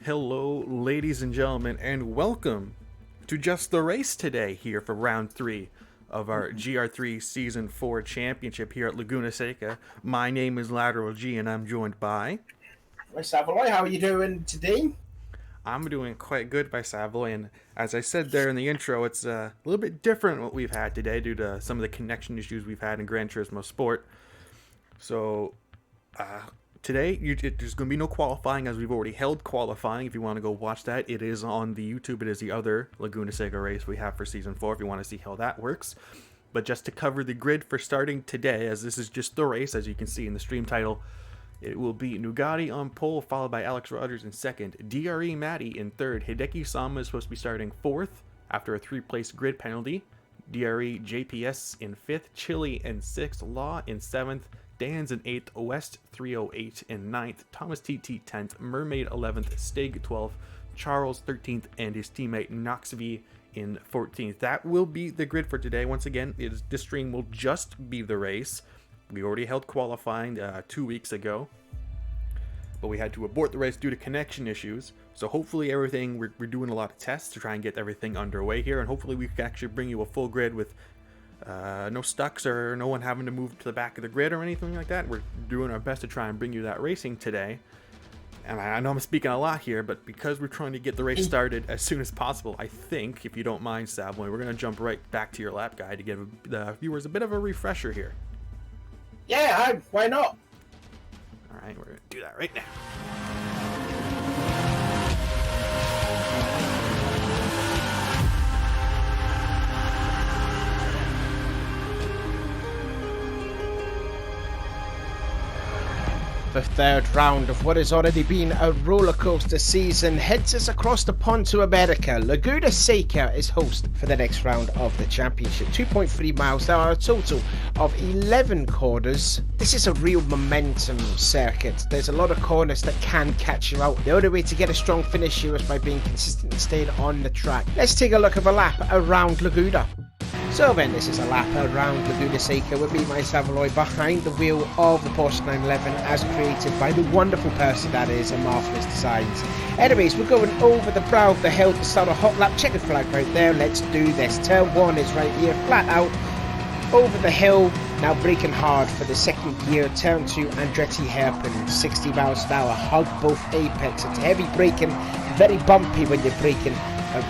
Hello, ladies and gentlemen, and welcome to Just the Race today here for round 3 of our GR3 Season 4 Championship here at Laguna, Seca. My name is Lateral G, and I'm joined by... Savoy, how are you doing today? I'm doing quite good by Savoy, and as I said there in the intro, it's a little bit different what we've had today due to some of the connection issues we've had in Gran Turismo Sport. So, today, there's going to be no qualifying as we've already held qualifying. If you want to go watch that, it is on the YouTube. It is the other Laguna Seca race we have for Season 4 if you want to see how that works. But just to cover the grid for starting today, as this is just the race, as you can see in the stream title, it will be Nugatti on pole, followed by Alex Rogers in second, DRE Matty in third, Hideki Sama is supposed to be starting fourth after a 3-place grid penalty, DRE JPS in fifth, Chili in sixth, Law in seventh, Dan's in 8th, West 308 in 9th, Thomas TT 10th, Mermaid 11th, Stig 12th, Charles 13th, and his teammate Noxv in 14th. That will be the grid for today. Once again, this stream will just be the race. We already held qualifying 2 weeks ago, but we had to abort the race due to connection issues. So hopefully everything, we're doing a lot of tests to try and get everything underway here, and hopefully we can actually bring you a full grid with no stucks or no one having to move to the back of the grid or anything like that. We're doing our best to try and bring you that racing today. And I know I'm speaking a lot here, but because we're trying to get the race started as soon as possible, I think, if you don't mind, Savoy, we're going to jump right back to your lap guide to give the viewers a bit of a refresher here. Yeah, why not? All right, we're going to do that right now. The third round of what has already been a roller coaster season heads us across the pond to America. Laguna Seca is host for the next round of the championship. 2.3 miles, there are a total of 11 corners. This is a real momentum circuit. There's a lot of corners that can catch you out. The only way to get a strong finish here is by being consistent and staying on the track. Let's take a look at a lap around Laguna. So then, this is a lap around Laguna Seca with me, my Savoy, behind the wheel of the Porsche 911 as created by the wonderful person that is Marvelous Designs. Anyways, we're going over the brow of the hill to start a hot lap. Check the flag right there, let's do this. Turn 1 is right here, flat out, over the hill, now braking hard for the second gear. Turn 2, Andretti hairpin, 60 miles an hour, hug both apex. It's heavy braking, very bumpy when you're braking.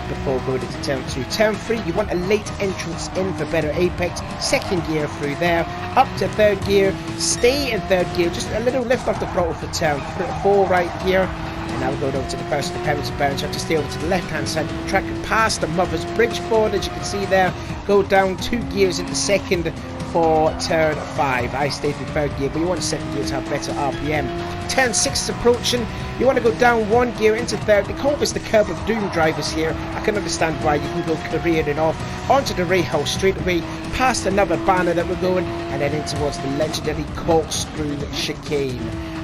Before going into turn 2. Turn 3, you want a late entrance in for better apex. Second gear through there, up to third gear, stay in third gear, just a little lift off the throttle for turn 4 right here. And now we're going over to the first independence bearings. You have to stay over to the left hand side of the track and past the Mother's Bridge board, as you can see there. Go down 2 gears into second for turn 5. I stayed in third gear, but you want second gear to have better RPM. Turn 6 is approaching. You want to go down 1 gear into third. They call this the curb of doom drivers here. I can understand why. You can go careering off onto the rail straight away, past another banner that we're going, and then in towards the legendary corkscrew chicane.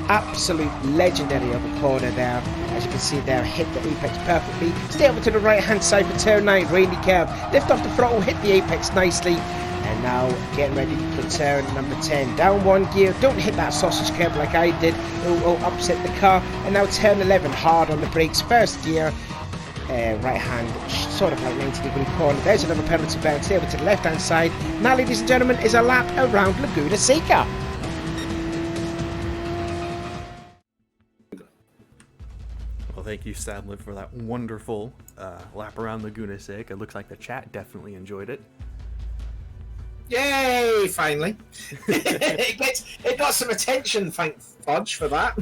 Absolute legendary of a corner there. As you can see there, hit the apex perfectly. Stay over to the right hand side for turn 9, rainy curve. Lift off the throttle, hit the apex nicely. And now getting ready for turn number 10. Down 1 gear, don't hit that sausage curve like I did. It will upset the car. And now turn 11, hard on the brakes. First gear, right hand, sort of like 90-degree corner. There's another penalty bearing. Stay over to the left hand side. Now, ladies and gentlemen, is a lap around Laguna Seca. Well, thank you, Sadler, for that wonderful lap around Laguna Seca. It looks like the chat definitely enjoyed it. Yay! Finally, it got some attention. Thank Fudge for that.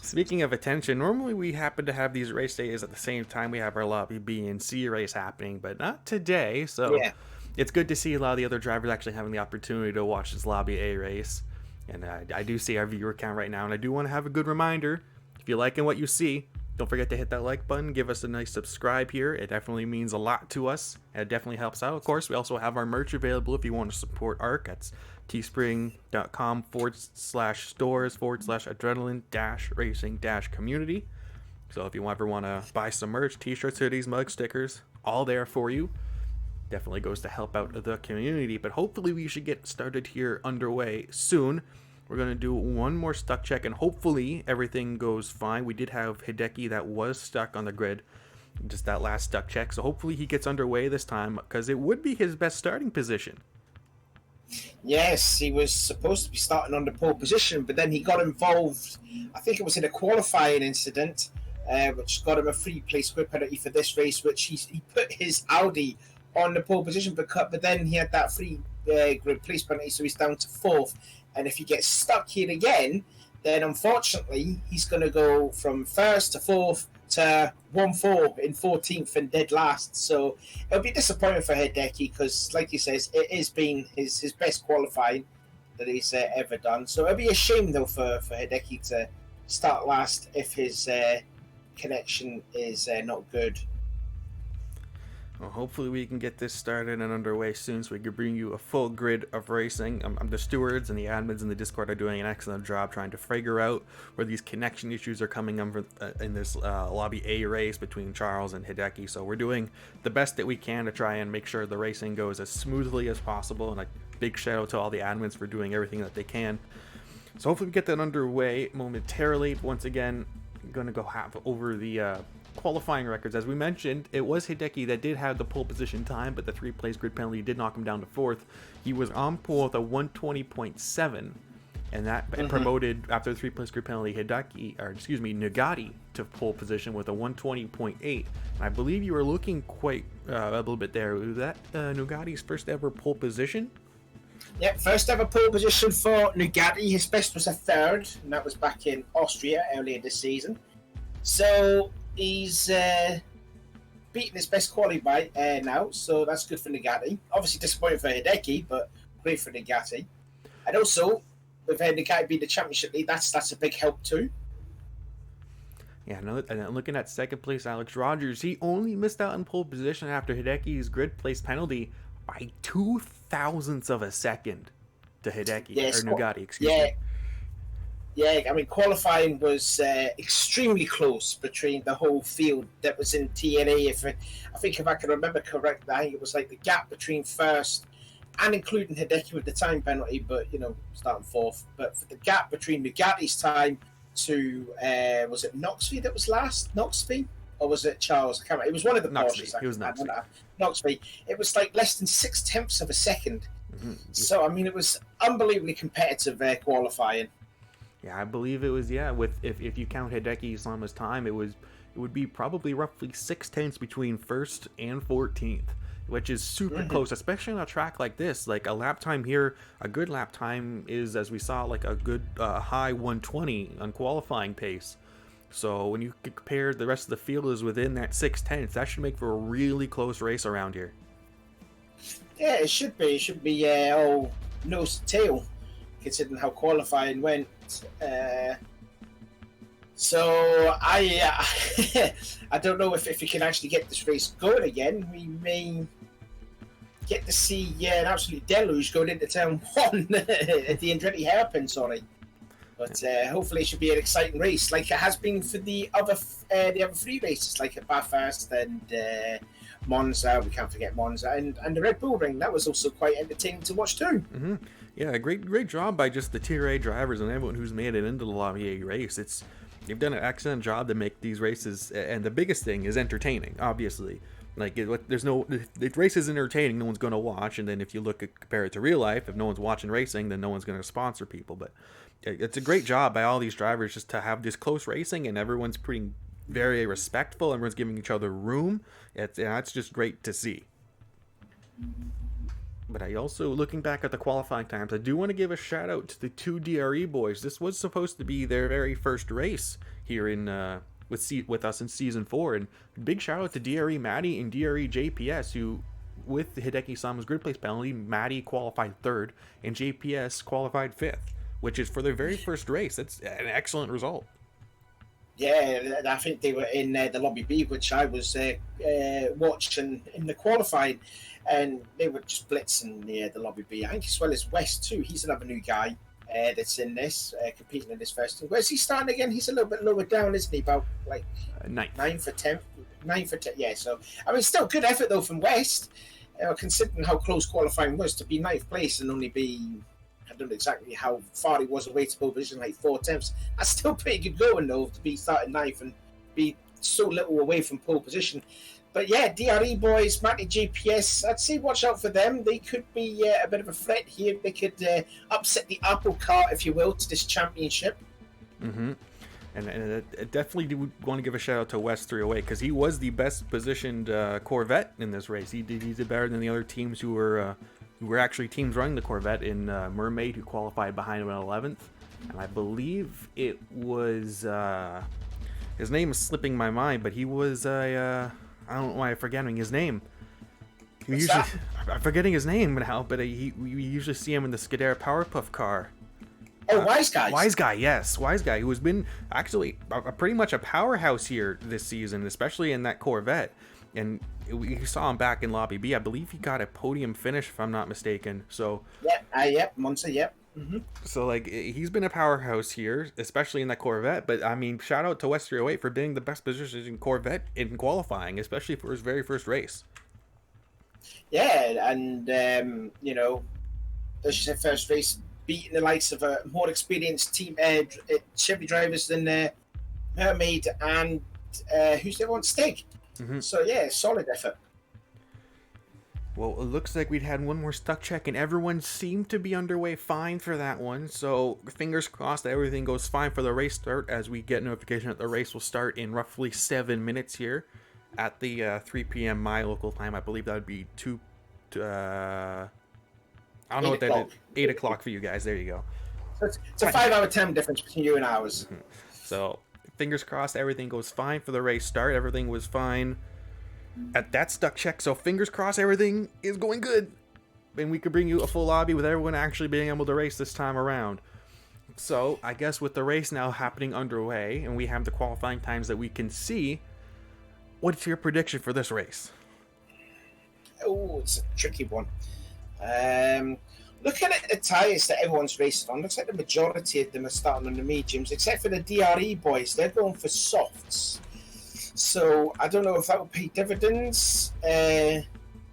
Speaking of attention, normally we happen to have these race days at the same time we have our Lobby B and C race happening, but not today. So yeah. It's good to see a lot of the other drivers actually having the opportunity to watch this Lobby A race. And I do see our viewer count right now, and I do want to have a good reminder: if you're liking what you see, don't forget to hit that like button, give us a nice subscribe here. It definitely means a lot to us, and it definitely helps out. Of course, we also have our merch available if you want to support ARC. That's teespring.com/stores/adrenaline-racing-community. So if you ever want to buy some merch, t-shirts, hoodies, mugs, stickers, all there for you. Definitely goes to help out the community, but hopefully we should get started here underway soon. We're going to do one more stuck check, and hopefully everything goes fine. We did have Hideki that was stuck on the grid, just that last stuck check. So hopefully he gets underway this time, because it would be his best starting position. Yes, he was supposed to be starting on the pole position, but then he got involved, I think it was in a qualifying incident, which got him a 3-place grid penalty for this race, which he put his Audi on the pole position, but then he had that 3 grid place penalty, so he's down to 4th. And if he gets stuck here again, then unfortunately he's going to go from 1st to 4th to 1-4 in 14th and dead last. So it'll be disappointing for Hideki because, like he says, it has been his best qualifying that he's ever done. So it'll be a shame though for Hideki to start last if his connection is not good. Well, hopefully we can get this started and underway soon so we can bring you a full grid of racing. The stewards and the admins in the Discord are doing an excellent job trying to figure out where these connection issues are coming in this Lobby A race between Charles and Hideki. So we're doing the best that we can to try and make sure the racing goes as smoothly as possible. And a big shout out to all the admins for doing everything that they can. So hopefully we get that underway momentarily. Once again, I'm going to go over the qualifying records. As we mentioned, it was Hideki that did have the pole position time, but the 3-place grid penalty did knock him down to 4th. He was on pole with a 120.7, and that promoted after the 3-place grid penalty Nugatti to pole position with a 120.8. And I believe you were looking quite a little bit there. Was that Nugatti's first ever pole position? Yep, first ever pole position for Nugatti. His best was a third, and that was back in Austria earlier this season. So he's beaten his best quality now, so that's good for Nugatti. Obviously disappointing for Hideki, but great for Nugatti. And also, with Nugatti being the championship lead, that's a big help too. Yeah, and looking at second place Alex Rogers, he only missed out on pole position after Hideki's grid place penalty by 0.02 of a second to Hideki, or Nugatti, excuse me. Yeah, I mean, qualifying was extremely close between the whole field that was in TNA. I think if I can remember correctly, I think it was like the gap between first and including Hideki with the time penalty, but, starting fourth. But for the gap between Nugatti's time to, was it Knoxville that was last? Knoxville? Or was it Charles? I can't remember. It was one of the Porsches. It was Knoxville. Knoxville. It was like less than 0.6 of a second. Mm-hmm. So, I mean, it was unbelievably competitive qualifying. Yeah, I believe it was, with if you count Hideki Islama's time, it would be probably roughly 0.6 between first and 14th, which is super close, especially on a track like this. Like a lap time here, a good lap time is, as we saw, like a good high 120 on qualifying pace. So when you compare the rest of the field is within that 0.6, that should make for a really close race around here. Yeah, it should be. It should be all nose to tail, considering how qualifying went. So I don't know if we can actually get this race going again. We may get to see an absolute deluge going into turn 1 at the Andretti hairpin, sorry. But hopefully it should be an exciting race, like it has been for the other 3 races, like at Bathurst and Monza. We can't forget Monza and the Red Bull Ring. That was also quite entertaining to watch too. Mm-hmm. Yeah, great job by just the Tier A drivers and everyone who's made it into the Lobby A race. They've done an excellent job to make these races, and the biggest thing is entertaining. Obviously, like if race is entertaining, no one's going to watch. And then if you compare it to real life, if no one's watching racing, then no one's going to sponsor people. But it's a great job by all these drivers just to have this close racing, and everyone's being very respectful. Everyone's giving each other room. It's just great to see. But I also, looking back at the qualifying times, I do want to give a shout out to the 2 DRE boys. This was supposed to be their very first race here in with us in season 4, and big shout out to DRE Maddie and DRE JPS, who, with Hideki Sama's grid place penalty, Maddie qualified 3rd and JPS qualified 5th, which is for their very first race. That's an excellent result. Yeah, I think they were in the Lobby B, which I was watching in the qualifying, and they were just blitzing the Lobby B. I think as well as West too. He's another new guy that's in this, competing in this first team. Where's he starting again? He's a little bit lower down, isn't he? About like 9 for 10. Yeah, so I mean, still good effort though from West, considering how close qualifying was to be 9th place and only be, I don't know exactly how far he was away to pole position, like 4 attempts. That's still pretty good going though, to be starting 9th and be so little away from pole position. But yeah, DRE boys, Matty GPS, I'd say watch out for them. They could be a bit of a threat here. They could upset the apple cart, if you will, to this championship. Mm-hmm. And I definitely do want to give a shout out to West 308, because he was the best positioned Corvette in this race. He did better than the other teams who were actually teams running the Corvette in Mermaid, who qualified behind him in 11th. And I believe it was, his name is slipping my mind, but he was I don't know why I'm forgetting his name. I'm forgetting his name now, but we usually see him in the Scuderia Powerpuff car. Oh, Wise Guy. Wise Guy, yes. Wise Guy, who has been actually pretty much a powerhouse here this season, especially in that Corvette. And we saw him back in Lobby B. I believe he got a podium finish, if I'm not mistaken. So Yep, Monza, yep. Mm-hmm. So, like, he's been a powerhouse here, especially in that Corvette. But, I mean, shout out to West 308 for being the best position Corvette in qualifying, especially for his very first race. Yeah, and, as you said, first race, beating the likes of a more experienced team, Chevy drivers than Mermaid and, who's the other one? Stig. Mm-hmm. So, yeah, solid effort. Well, it looks like we'd had one more stuck check, and everyone seemed to be underway fine for that one. So fingers crossed that everything goes fine for the race start, as we get notification that the race will start in roughly 7 minutes here at the 3 p.m. my local time. I believe that would be I don't know what that is. 8 o'clock for you guys. There you go. So it's a 5-hour time difference between you and ours. So fingers crossed everything goes fine for the race start. Everything was fine at that stuck check, so fingers crossed everything is going good, and we could bring you a full lobby with everyone actually being able to race this time around. So I guess with the race now happening underway, and we have the qualifying times that we can see, what's your prediction for this race? Oh, it's a tricky one. Looking at the tyres that everyone's racing on, looks like the majority of them are starting on the mediums, except for the DRE boys. They're going for softs. So I don't know if that will pay dividends in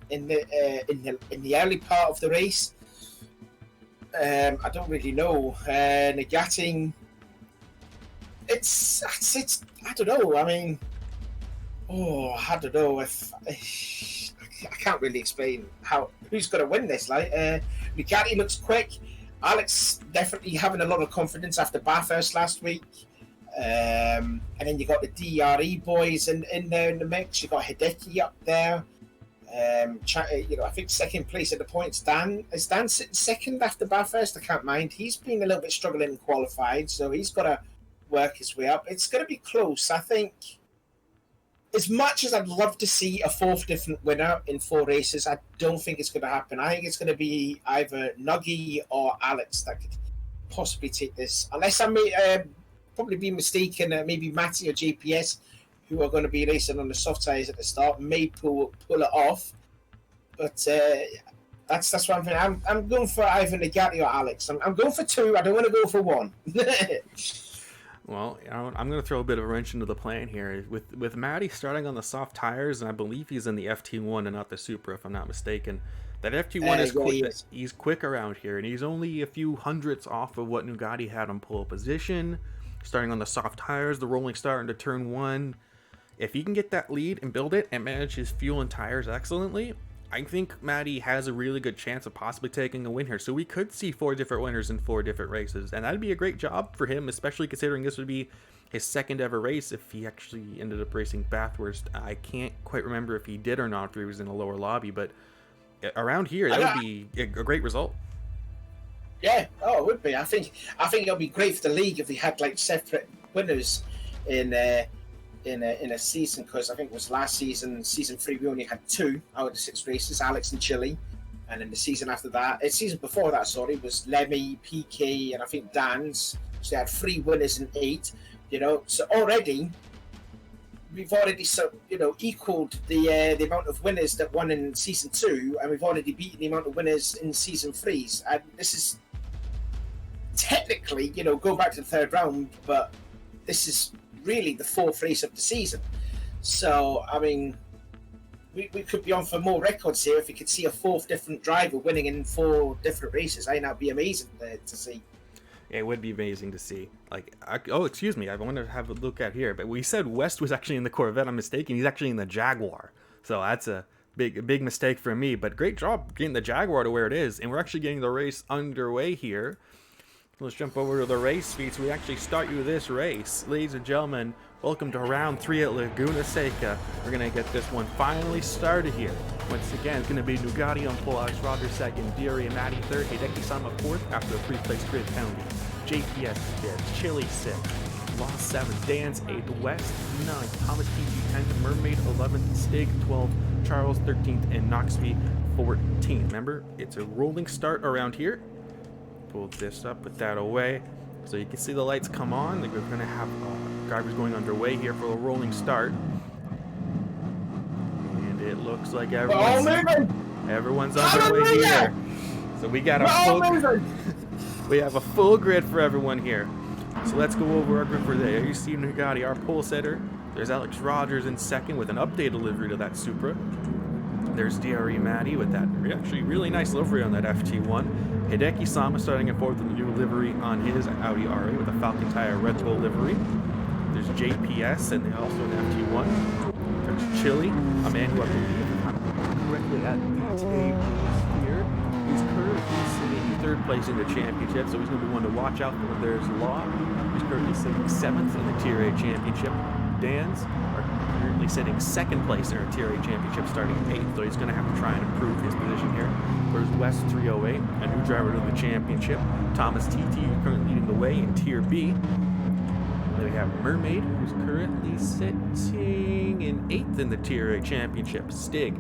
the early part of the race. I don't really know. Negating, it's I don't know. I mean, I don't know if I can't really explain who's going to win this. Like Nugatti looks quick. Alex definitely having a lot of confidence after Bathurst last week. And then you got the DRE boys in there in the mix. You got Hideki up there. I think second place at the points. Is Dan sitting second after Bathurst? I can't mind. He's been a little bit struggling in qualified, so he's got to work his way up. It's going to be close. I think, as much as I'd love to see a fourth different winner in 4 races, I don't think it's going to happen. I think it's going to be either Nuggy or Alex that could possibly take this, unless I may probably be mistaken. Maybe Matty or JPS, who are going to be racing on the soft tyres at the start, may pull it off. But that's one thing. I'm going for either Nugatti or Alex. I'm going for 2. I don't want to go for 1. Well, I'm going to throw a bit of a wrench into the plan here. With Matty starting on the soft tires, and I believe he's in the FT1 and not the Supra, if I'm not mistaken. That FT1 is quick. He's quick around here, and he's only a few hundredths off of what Nugatti had on pole position. Starting on the soft tires, the rolling start into turn 1. If he can get that lead and build it and manage his fuel and tires excellently, I think Matty has a really good chance of possibly taking a win here. So we could see 4 different winners in 4 different races, and that'd be a great job for him, especially considering this would be his second ever race if he actually ended up racing Bathurst. I can't quite remember if he did or not, if he was in a lower lobby, but around here, that would be a great result. Yeah, it would be. I think it'll be great for the league if we had like separate winners in a season, because I think it was last season 3, we only had 2 out of the 6 races, Alex and Chile, and then the season after that, season before that, was Lemmy, PK, and I think Dan's. So they had 3 winners in 8. So already we've already equaled the amount of winners that won in season 2, and we've already beaten the amount of winners in season 3s. And this is technically, go back to the 3rd round, but this is really the 4th race of the season. So, I mean, we could be on for more records here if we could see a 4th different driver winning in 4 different races. I think that'd be amazing to see. It would be amazing to see. Excuse me, I want to have a look at here. But we said West was actually in the Corvette. I'm mistaken. He's actually in the Jaguar. So that's a big mistake for me. But great job getting the Jaguar to where it is. And we're actually getting the race underway here. Let's jump over to the race feed so we actually start you this race. Ladies and gentlemen, welcome to round 3 at Laguna Seca. We're going to get this one finally started here. Once again, it's going to be Nugatti on pole, Alex Rogers second, Diary and Matty third, Hideki Sama 4th after a 3-place grid penalty. JPS 5th, Chile 6th, Lost 7th, Dan's 8th, West 9th, Thomas PG 10th, Mermaid 11th, Stig 12th, Charles 13th, and Knoxville 14th. Remember, it's a rolling start around here. Pull this up, put that away. So you can see the lights come on. We're going to have drivers going underway here for a rolling start. And it looks like everyone's underway here. So we got we have a full grid for everyone here. So let's go over our grid for today. You see Nugatti, our pole setter. There's Alex Rogers in second with an updated livery to that Supra. There's DRE Matty with that actually really nice livery on that FT1. Hideki Sama starting in 4th with a new livery on his Audi RA with a Falcon Tire Red Bull livery. There's JPS and also an FT1. There's Chile, a man who I believe, if I'm correctly, here. He's currently sitting in 3rd place in the championship, so he's going to be one to watch out for. There's Law, who's currently sitting 7th in the Tier A championship. Dan's are currently sitting 2nd place in our Tier A championship, starting 8th, so he's going to have to try and improve his position here. There's West 308, a new driver to the championship. Thomas TT currently leading the way in Tier B. Then we have Mermaid, who's currently sitting in 8th in the Tier A championship. Stig,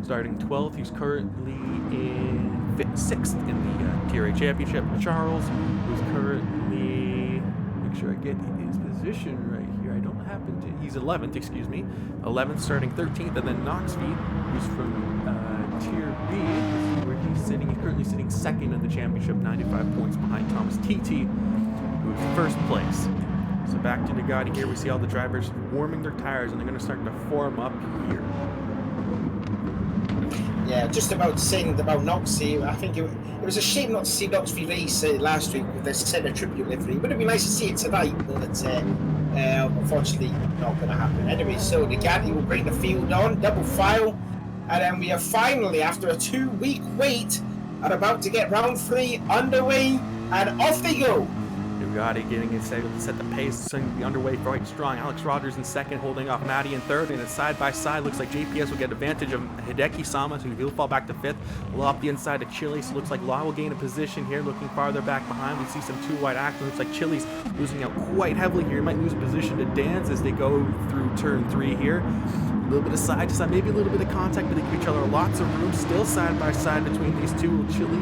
starting 12th, he's currently in 6th in the Tier A championship. Charles, who's currently, make sure I get his position right here. I don't happen to, he's 11th, excuse me. 11th, starting 13th, and then Knoxville, who's from Tier B, where he's sitting. He's currently sitting 2nd in the championship, 95 points behind Thomas TT, who's 1st place. So back to Nagati here, we see all the drivers warming their tires, and they're going to start to form up here. Yeah, just about saying about Noxie, I think it was a shame not to see Noxie race last week with the Senna tribute livery. It would have been nice to see it tonight, but unfortunately not going to happen. Anyway, so Nagati will bring the field on, double file, and then we are finally, after a 2-week wait, are about to get round 3 underway, and off they go. Nagati getting it set the pace, starting to be underway quite strong. Alex Rogers in 2nd, holding off Maddie in 3rd, and it's side by side. Looks like JPS will get advantage of Hideki Sama, so he'll fall back to 5th. Law up the inside of Chile, so looks like Law will gain a position here, looking farther back behind. We see some 2 wide actions. Looks like Chile's losing out quite heavily here. He might lose a position to Dan's as they go through turn 3 here. A little bit of side to side, maybe a little bit of contact, but they give each other lots of room. Still side by side between these two. Chile,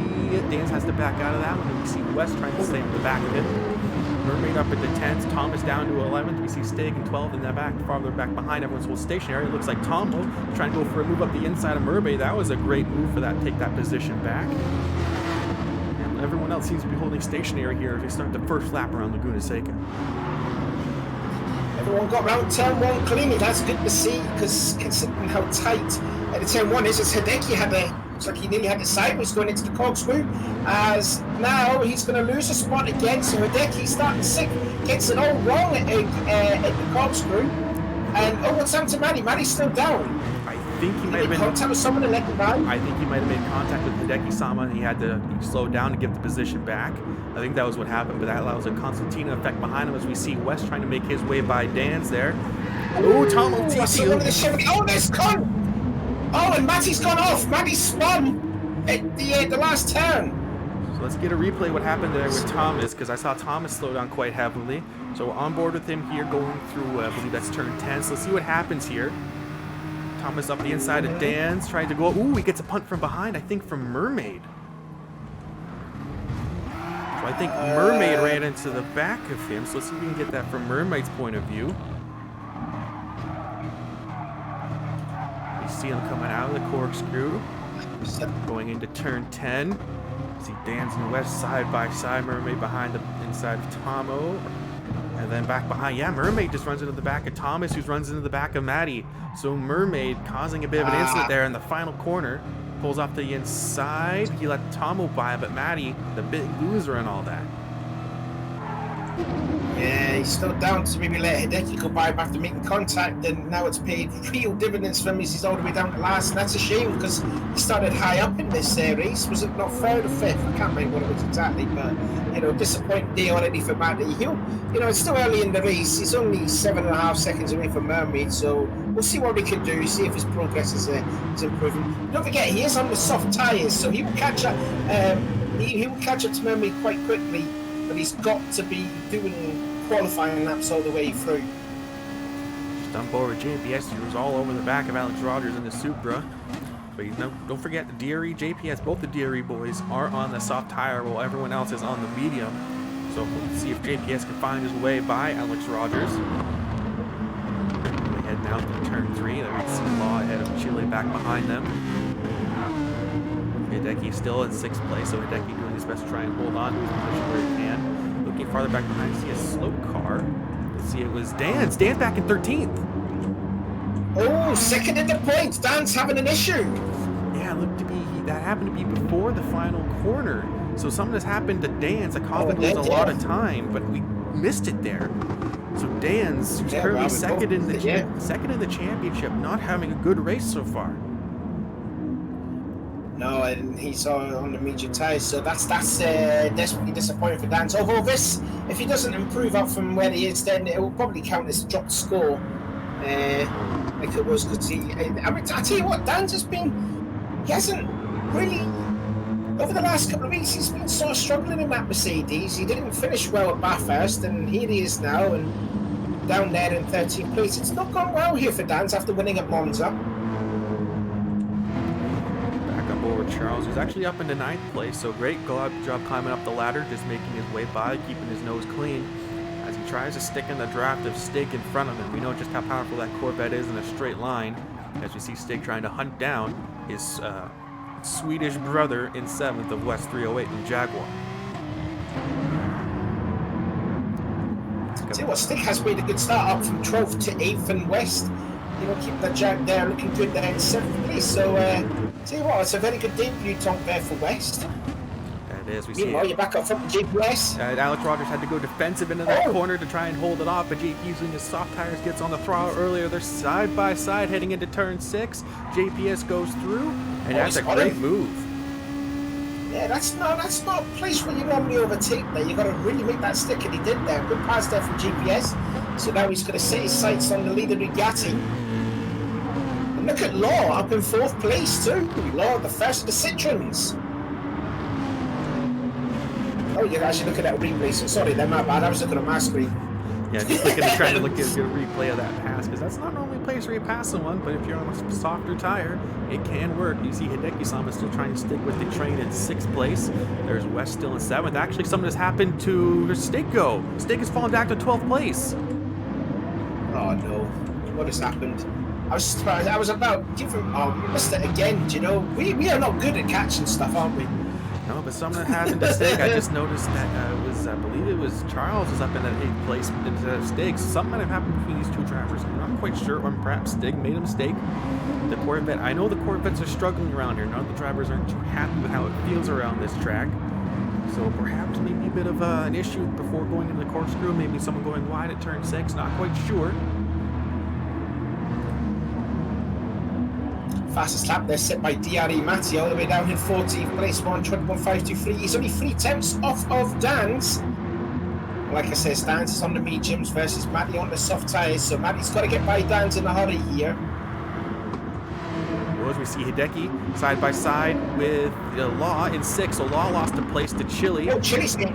Dan's has to back out of that one, and we see West trying to stay on the back of it. Mermaid up at the 10th, Thomas down to 11th. We see Stig in 12th, and then farther back behind. Everyone's still stationary. It looks like Tomo trying to go for a move up the inside of Mermaid. That was a great move for that, take that position back. And everyone else seems to be holding stationary here as they start the first lap around Laguna Seca. Everyone got round turn 1 cleanly. That's good to see, because considering how tight the turn 1 is, as Hideki had looks like he nearly had the sideways going into the corkscrew, as now he's going to lose a spot again. So Hideki starting 6th, gets it all wrong at the corkscrew, and what's happened to Manny? Manny's still down. I think he might have been contact with someone and let him by. I think he might have made contact with Hideki Sama, and he had to slow down to give the position back. I think that was what happened, but that allows a Constantina effect behind him as we see West trying to make his way by Dan's there. Oh, Tomo TT. Oh, there's Con. Oh, and Matty's gone off. Matty spun at the last turn. So let's get a replay what happened there with Thomas, because I saw Thomas slow down quite heavily. So we're on board with him here going through, I believe that's turn 10. So let's see what happens here. Thomas up the inside of Dan's, trying to go. Ooh, he gets a punt from behind, I think from Mermaid. So I think Mermaid ran into the back of him. So let's see if we can get that from Mermaid's point of view. We see him coming out of the corkscrew, going into turn 10. See Dan's and West side by side. Mermaid behind the inside of Tomo. And then back behind, yeah, Mermaid just runs into the back of Thomas, who runs into the back of Maddie. So Mermaid causing a bit of an incident there in the final corner. Pulls off the inside. He let Tomo by, but Maddie, the big loser and all that. Yeah, he's still down to maybe let Hideki go by after making contact, and now it's paid real dividends for him as he's all the way down to last. And that's a shame, because he started high up in this race. Was it not 3rd or 5th? I can't remember what it was exactly, but disappointing day already for Matty. It's still early in the race. He's only 7.5 seconds away from Mermaid, so we'll see what we can do, see if his progress is improving. Don't forget, he is on the soft tyres, so he will catch up. He will catch up to Mermaid quite quickly, but he's got to be doing qualifying laps all the way through. Just on board with JPS, he was all over the back of Alex Rogers in the Supra. But don't forget the DRE, JPS, both the DRE boys are on the soft tire while everyone else is on the medium. So we'll see if JPS can find his way by Alex Rogers. We head now to turn 3. There we see Law ahead of Chile back behind them. Hideki still in 6th place, so Hideki doing his best to try and hold on to his position where he can. Looking farther back behind, see a slow car. Let's see, it was Dan's. Dan's back in 13th. Oh, 2nd at the points. Dan's having an issue. Yeah, looked to be, that happened to be before the final corner. So something has happened to Dan's that caused him to lose a lot of time, but we missed it there. So Dan's, who's currently second in the championship, not having a good race so far. No, and he's on the medium tyres, so that's desperately disappointing for Dan. Although this, if he doesn't improve up from where he is, then it will probably count as a dropped score, like it was. Because I tell you what, Dan's just been, he hasn't really, over the last couple of weeks, he's been sort of struggling in that Mercedes. He didn't finish well at Bathurst, and here he is now, and down there in 13th place. It's not gone well here for Dan after winning at Monza. Charles, who's actually up into 9th place, so great job climbing up the ladder, just making his way by, keeping his nose clean as he tries to stick in the draft of Stig in front of him. We know just how powerful that Corvette is in a straight line, as we see Stig trying to hunt down his Swedish brother in 7th of West 308 in Jaguar. See what, Stig has made a good start up from 12th to 8th and West. You know, keep the Jag there looking good there in 7th place. So, see what, it's a very good debut there for West. It is. We see. Meanwhile, you're back up front with GPS. Alex Rogers had to go defensive into that corner to try and hold it off, but JP using his soft tires gets on the throttle earlier. They're side by side heading into turn 6. JPS goes through, and that's a great move. Yeah, that's not a place where you normally overtake there. You got to really make that stick, and he did there. Good pass there from GPS. So now he's going to set his sights on the leader Bugatti. And look at Law up in 4th place too. Law, the first of the Citroens. Oh, you're actually looking at a replay. So sorry, then my bad. I was looking at my screen. Yeah, just trying to look at a replay of that pass, because that's not normally a place where you pass someone, but if you're on a softer tire, it can work. You see Hideki-sama still trying to stick with the train in 6th place. There's West still in 7th. Actually, something has happened to Stig. Stig has fallen back to 12th place. Oh no, what has happened? I was surprised. I was about to give him. Oh, we missed it again. You know, we are not good at catching stuff, aren't we? No, but something happened to Stig. I just noticed that I believe it was Charles was up in that 8th place instead of Stig. So something might have happened between these two drivers. I'm not quite sure, or perhaps Stig made a mistake. The Corvette, I know the Corvettes are struggling around here. None of the drivers aren't too happy with how it feels around this track. So perhaps maybe a bit of an issue before going into the corkscrew. Maybe someone going wide at turn 6. Not quite sure. Fastest lap there set by DRE Matty all the way down in 14th place, 1:21.523. He's only 3 tenths off of Dan's. Like I said, Dan's is on the mediums versus Matty on the soft tyres, so Matty's got to get by Dan's in a hurry here. As we see Hideki side by side with Law in 6th, so Law lost a place to Chile. Oh, Chile's in.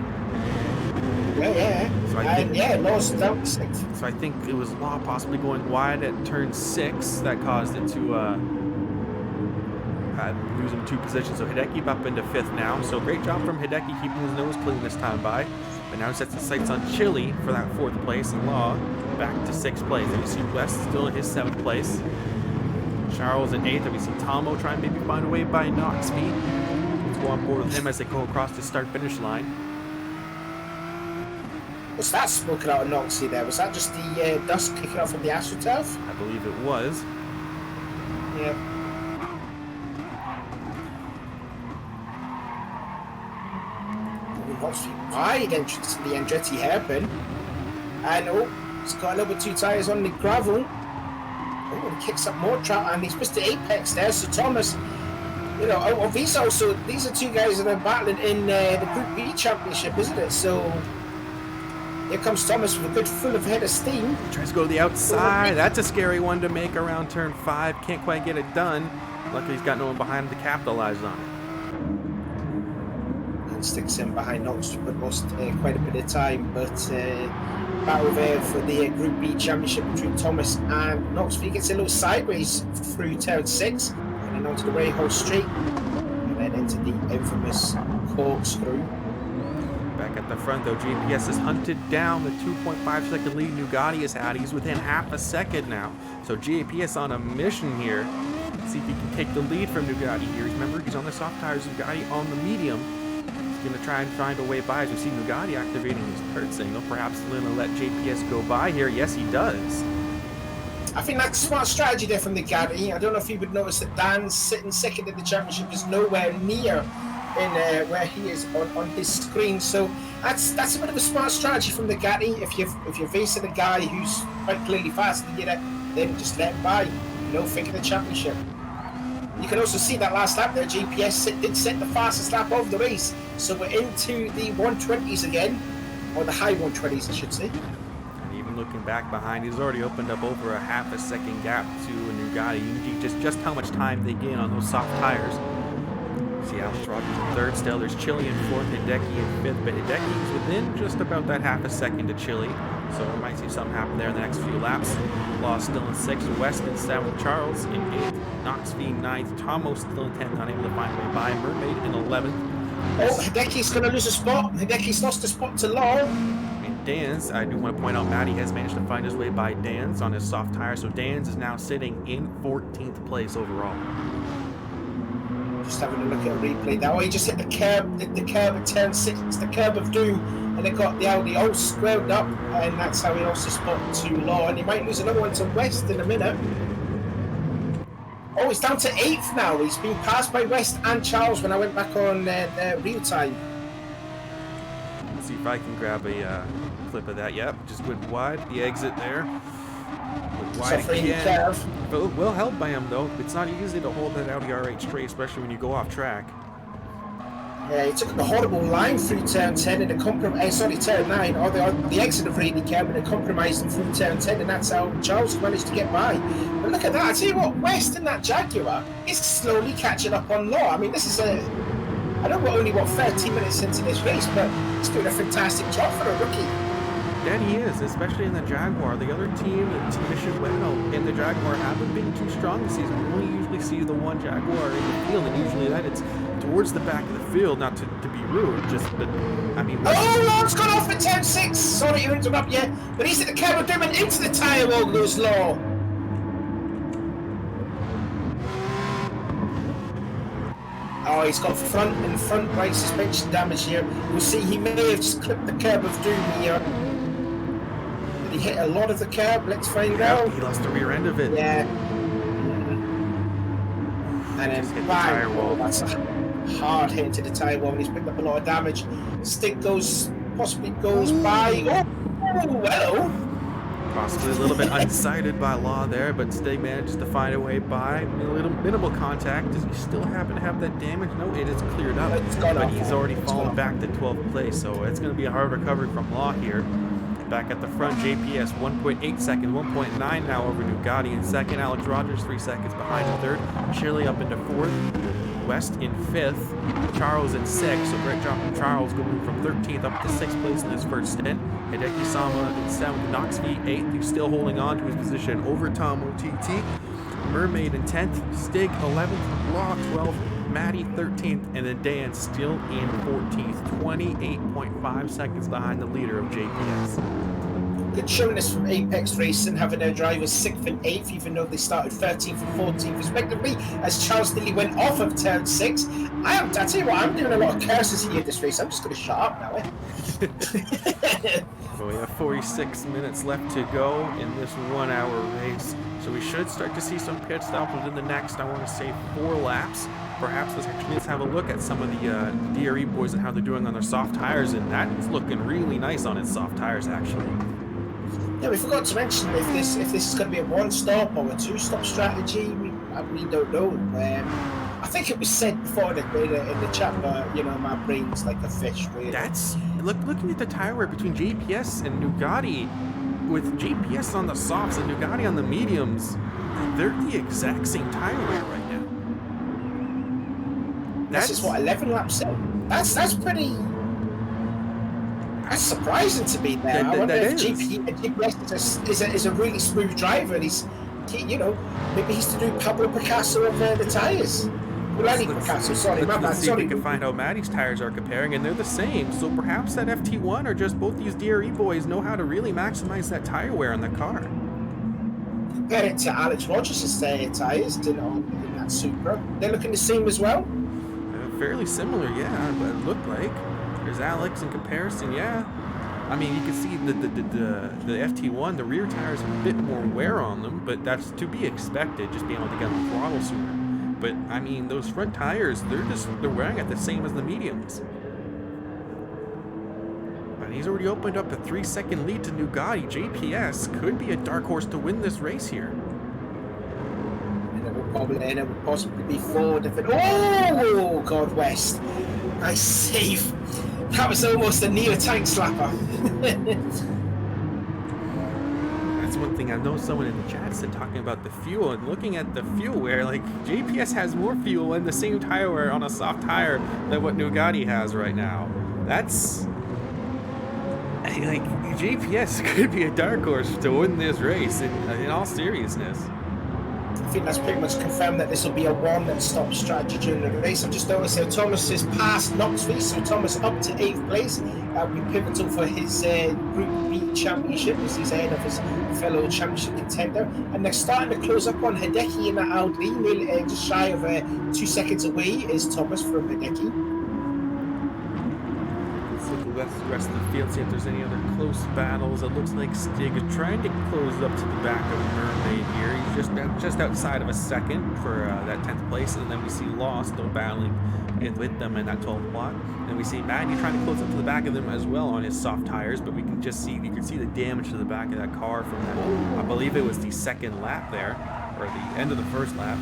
Yeah. So Law's down 6th. So I think it was Law possibly going wide at turn 6 that caused it to lose him 2 positions. So Hideki up into 5th now. So great job from Hideki keeping his nose clean this time by. But now he sets the sights on Chile for that 4th place, and Law back to 6th place. And you see West still in his 7th place. Charles in 8th, and we see Tomo trying to maybe find a way by Knoxby. Let's go on board with him as they go across the start-finish line. What's that smoking out of Knoxby there? Was that just the dust kicking out from the AstroTurf? I believe it was. Yeah. Knoxby wide entrance to the Andretti hairpin. And he's got a little bit 2 tyres on the gravel. Oh, and he kicks up more track, and he's missed the apex there. So Thomas, you know, these are 2 guys that are battling in the Group B Championship, isn't it? So here comes Thomas with a good full of head of steam. He tries to go to the outside. That's a scary one to make around turn 5. Can't quite get it done. Luckily, he's got no one behind him to capitalize on it. And sticks in behind Knox, but lost quite a bit of time. But battle there for the Group B Championship between Thomas and Knoxville. He gets a little sideways through turn 6 and then onto the Rahal Straight and then into the infamous corkscrew. Back at the front though, GPS has hunted down the 2.5 second lead Nugatti has had. He's within half a second now. So GPS on a mission here. See if he can take the lead from Nugatti here. Remember, he's on the soft tires, Nugatti on the medium. He's going to try and find a way by as we see Nugatti activating his turn signal. Perhaps going to let JPS go by here. Yes, he does. I think that's a smart strategy there from Nugatti. I don't know if you would notice that Dan's sitting second in the championship is nowhere near in where he is on his screen. So that's a bit of a smart strategy from Nugatti. If you're facing a guy who's quite clearly faster than you, then just let him by. No fake in the championship. You can also see that last lap there, GPS did set the fastest lap of the race. So we're into the 120s again, or the high 120s, I should say. And even looking back behind, he's already opened up over a half a second gap to a Nugatti. You can just how much time they gain on those soft tires. See Alex Rogers in third still. There's Chile in fourth, Hideki in fifth, but Hideki's within just about that half a second to Chile. So we might see something happen there in the next few laps. Law still in sixth, West in seventh, Charles in eighth, Knox in ninth, Tomo still in 10th, unable to find a way by, Mermaid in 11th. Oh, Hideki's going to lose a spot. Hideki's lost a spot to Law. And Dan's, I do want to point out, Matty has managed to find his way by Dan's on his soft tire, so Dan's is now sitting in 14th place overall. Just having a look at a replay now. Oh, he just hit the curb at turn 6. It's the curb of doom, and it got the Audi all squared up, and that's how he lost his spot to Law. And he might lose another one to West in a minute. Oh, he's down to 8th now. He's been passed by West and Charles when I went back on real time. Let's see if I can grab a clip of that. Yep, just went wide, the exit there. Went wide again. But well held by him though. It's not easy to hold that Audi R8 straight, especially when you go off track. Yeah, he took a horrible line through turn 10 and turn 9, or the exit of really came and compromised him through turn 10, and that's how Charles managed to get by. But look at that, I tell you what, West in that Jaguar is slowly catching up on Law. I mean, this is I know we're only, 13 minutes into this race, but he's doing a fantastic job for a rookie. That he is, especially in the Jaguar. The other team, Team Michibueno, in the Jaguar haven't been too strong this season. We only usually see the one Jaguar in the field, and usually that it's towards the back of the field, not to be rude, but, I mean... Oh, Law's gone off at turn 6! Sorry to interrupt you, but he's at the curb of doom and into the tyre wall goes Law. Oh, he's got front and front right suspension damage here. You'll see he may have just clipped the curb of doom here. Did he hit a lot of the curb? Let's find out. He lost the rear end of it. Yeah. And then hit the tire wall. That's a hard hit into the tyre wall, and he's picked up a lot of damage. Stick possibly goes by. Oh, hello. Possibly a little bit unsighted by Law there, but Stig manages to find a way by. A little minimal contact. Does he still happen to have that damage? No, it is cleared up. But he's already fallen back to 12th place, so it's going to be a hard recovery from Law here. Back at the front, JPS 1.8 seconds, 1.9 now over Nugatti in second. Alex Rogers 3 seconds behind in third. Chile up into fourth. West in fifth. Charles in sixth. So great job from Charles going from 13th up to 6th place in his first stint. Hideki Sama in seventh. Knox V 8th, who's still holding on to his position over Tom OTT. Mermaid in 10th. Stig 11th. Law 12th. Matty 13th. And then Dan still in 14th. 28.5 seconds behind the leader of JPS. Good showing us from Apex Racing, having their drivers 6th and 8th, even though they started 13th and 14th respectively, as Charles nearly went off of turn 6. I tell you what, I'm doing a lot of curses here this race. I'm just going to shut up now, So we have 46 minutes left to go in this 1 hour race. So we should start to see some pit stops within the next, I want to say, 4 laps. Perhaps let's have a look at some of the DRE boys and how they're doing on their soft tires, and that's looking really nice on its soft tires, actually. Yeah, we forgot to mention if this is going to be a 1-stop or a 2-stop strategy. We don't know. I think it was said before in the chat, but you know, my brain's like a fish. Really. That's looking at the tire wear between JPS and Nugatti, with JPS on the softs and Nugatti on the mediums. They're the exact same tire wear right now. This is what 11 laps in. That's pretty. That's surprising to me there. I wonder if GPS is a really smooth driver, and maybe he's to do Pablo Picasso of the tyres. Well, Picasso, sorry, my bad. Let's see if we can find how Matty's tires are comparing, and they're the same. So perhaps that FT1 or just both these DRE boys know how to really maximize that tire wear on the car. Compare it to Alex Rogers' tyres in that Supra. They're looking the same as well? Fairly similar, yeah, but it looked like. There's Alex in comparison, yeah. I mean, you can see the FT1, the rear tires have a bit more wear on them, but that's to be expected, just being able to get on the throttle sooner. But, I mean, those front tires, they're wearing at the same as the mediums. And he's already opened up a 3-second lead to Nugatti. JPS could be a dark horse to win this race here. wobble in. It would possibly be forward if it. Oh, God, West. Nice save. That was almost a near tank slapper. That's one thing. I know someone in the chat said talking about the fuel and looking at the fuel wear. Like JPS has more fuel in the same tire wear on a soft tire than what Nugatti has right now. That's like JPS could be a dark horse to win this race. In all seriousness. I think that's pretty much confirmed that this will be a one-stop strategy during the race. I'm just noticing how Thomas has passed Knoxville, so Thomas up to 8th place. That will be pivotal for his Group B championship as he's ahead of his fellow championship contender. And they're starting to close up on Hideki in that Audi, just shy of 2 seconds away is Thomas from Hideki. The rest of the field, see if there's any other close battles. It looks like Stig is trying to close up to the back of Mermaid here. He's just outside of a second for that 10th place, and then we see Law still battling with them in that 12th block. And we see Maddie trying to close up to the back of them as well on his soft tires, but we can just see, you can see the damage to the back of that car from that. I believe it was the second lap there, or the end of the first lap.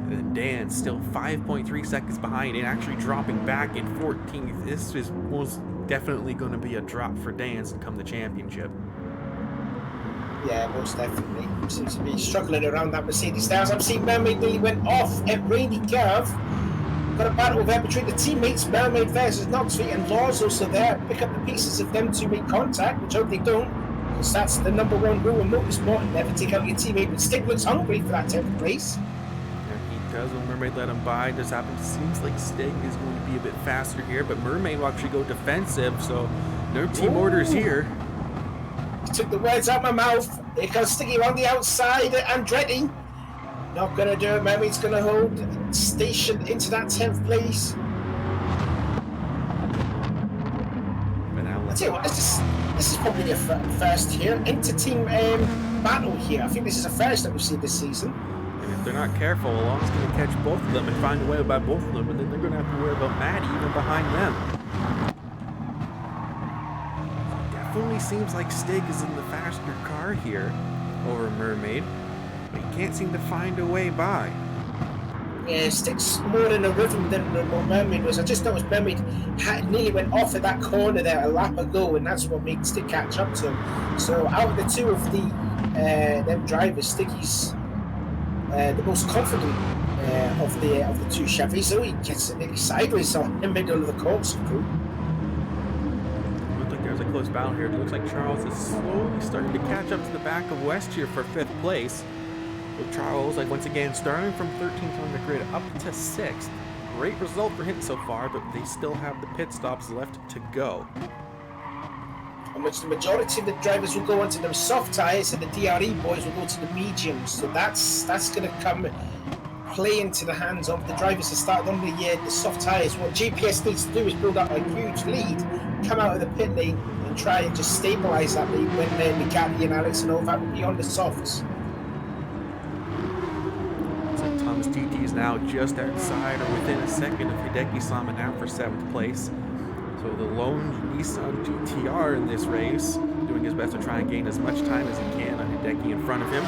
And Dan still 5.3 seconds behind and actually dropping back in 14th. This is most definitely going to be a drop for Dan's to come the championship. Yeah, most definitely. Seems to be struggling around that Mercedes stars. I'm seeing Mermaid nearly went off at Rainy Curve. Got a battle there between the teammates, Mermaid versus Knoxville, and Law's also there. Pick up the pieces of them to make contact, which I hope they don't, because that's the number one rule in motorsport. Never take out your teammate, but Stig looks hungry for that 10th place. When Mermaid let him by, it just happens. Seems like Stig is going to be a bit faster here, but Mermaid will actually go defensive, so no team orders here. You took the words out of my mouth. Here comes Stiggy on the outside, Andretti. Not going to do it. Mermaid's going to hold station into that 10th place. I tell you what, this is probably a first here. Inter-team battle here. I think this is a first that we've seen this season. And if they're not careful, Alon's going to catch both of them and find a way about both of them, and then they're going to have to worry about Maddie even behind them. Definitely seems like Stig is in the faster car here over Mermaid, but he can't seem to find a way by. Yeah, Stig's more in a rhythm than what Mermaid was. I just noticed Mermaid nearly went off at that corner there a lap ago, and that's what made Stig catch up to him. So out of the two of them drivers, Stiggy's the most confident of the two Chevys, so he gets it nearly sideways on the middle of the corkscrew. Looks like there's a close battle here. It looks like Charles is slowly starting to catch up to the back of West here for 5th place. With Charles, like once again, starting from 13th on the grid up to 6th. Great result for him so far, but they still have the pit stops left to go. On which the majority of the drivers will go onto the soft tyres and the DRE boys will go to the mediums. So that's going to play into the hands of the drivers that started on the soft tyres. What GPS needs to do is build up a huge lead, come out of the pit lane and try and just stabilise that lead when Nugatti and Alex and Novak will be on the softs. So Thomas TT is now just outside or within a second of Hideki Sama now for 7th place. So the lone Nissan GTR in this race, doing his best to try and gain as much time as he can on Hideki in front of him.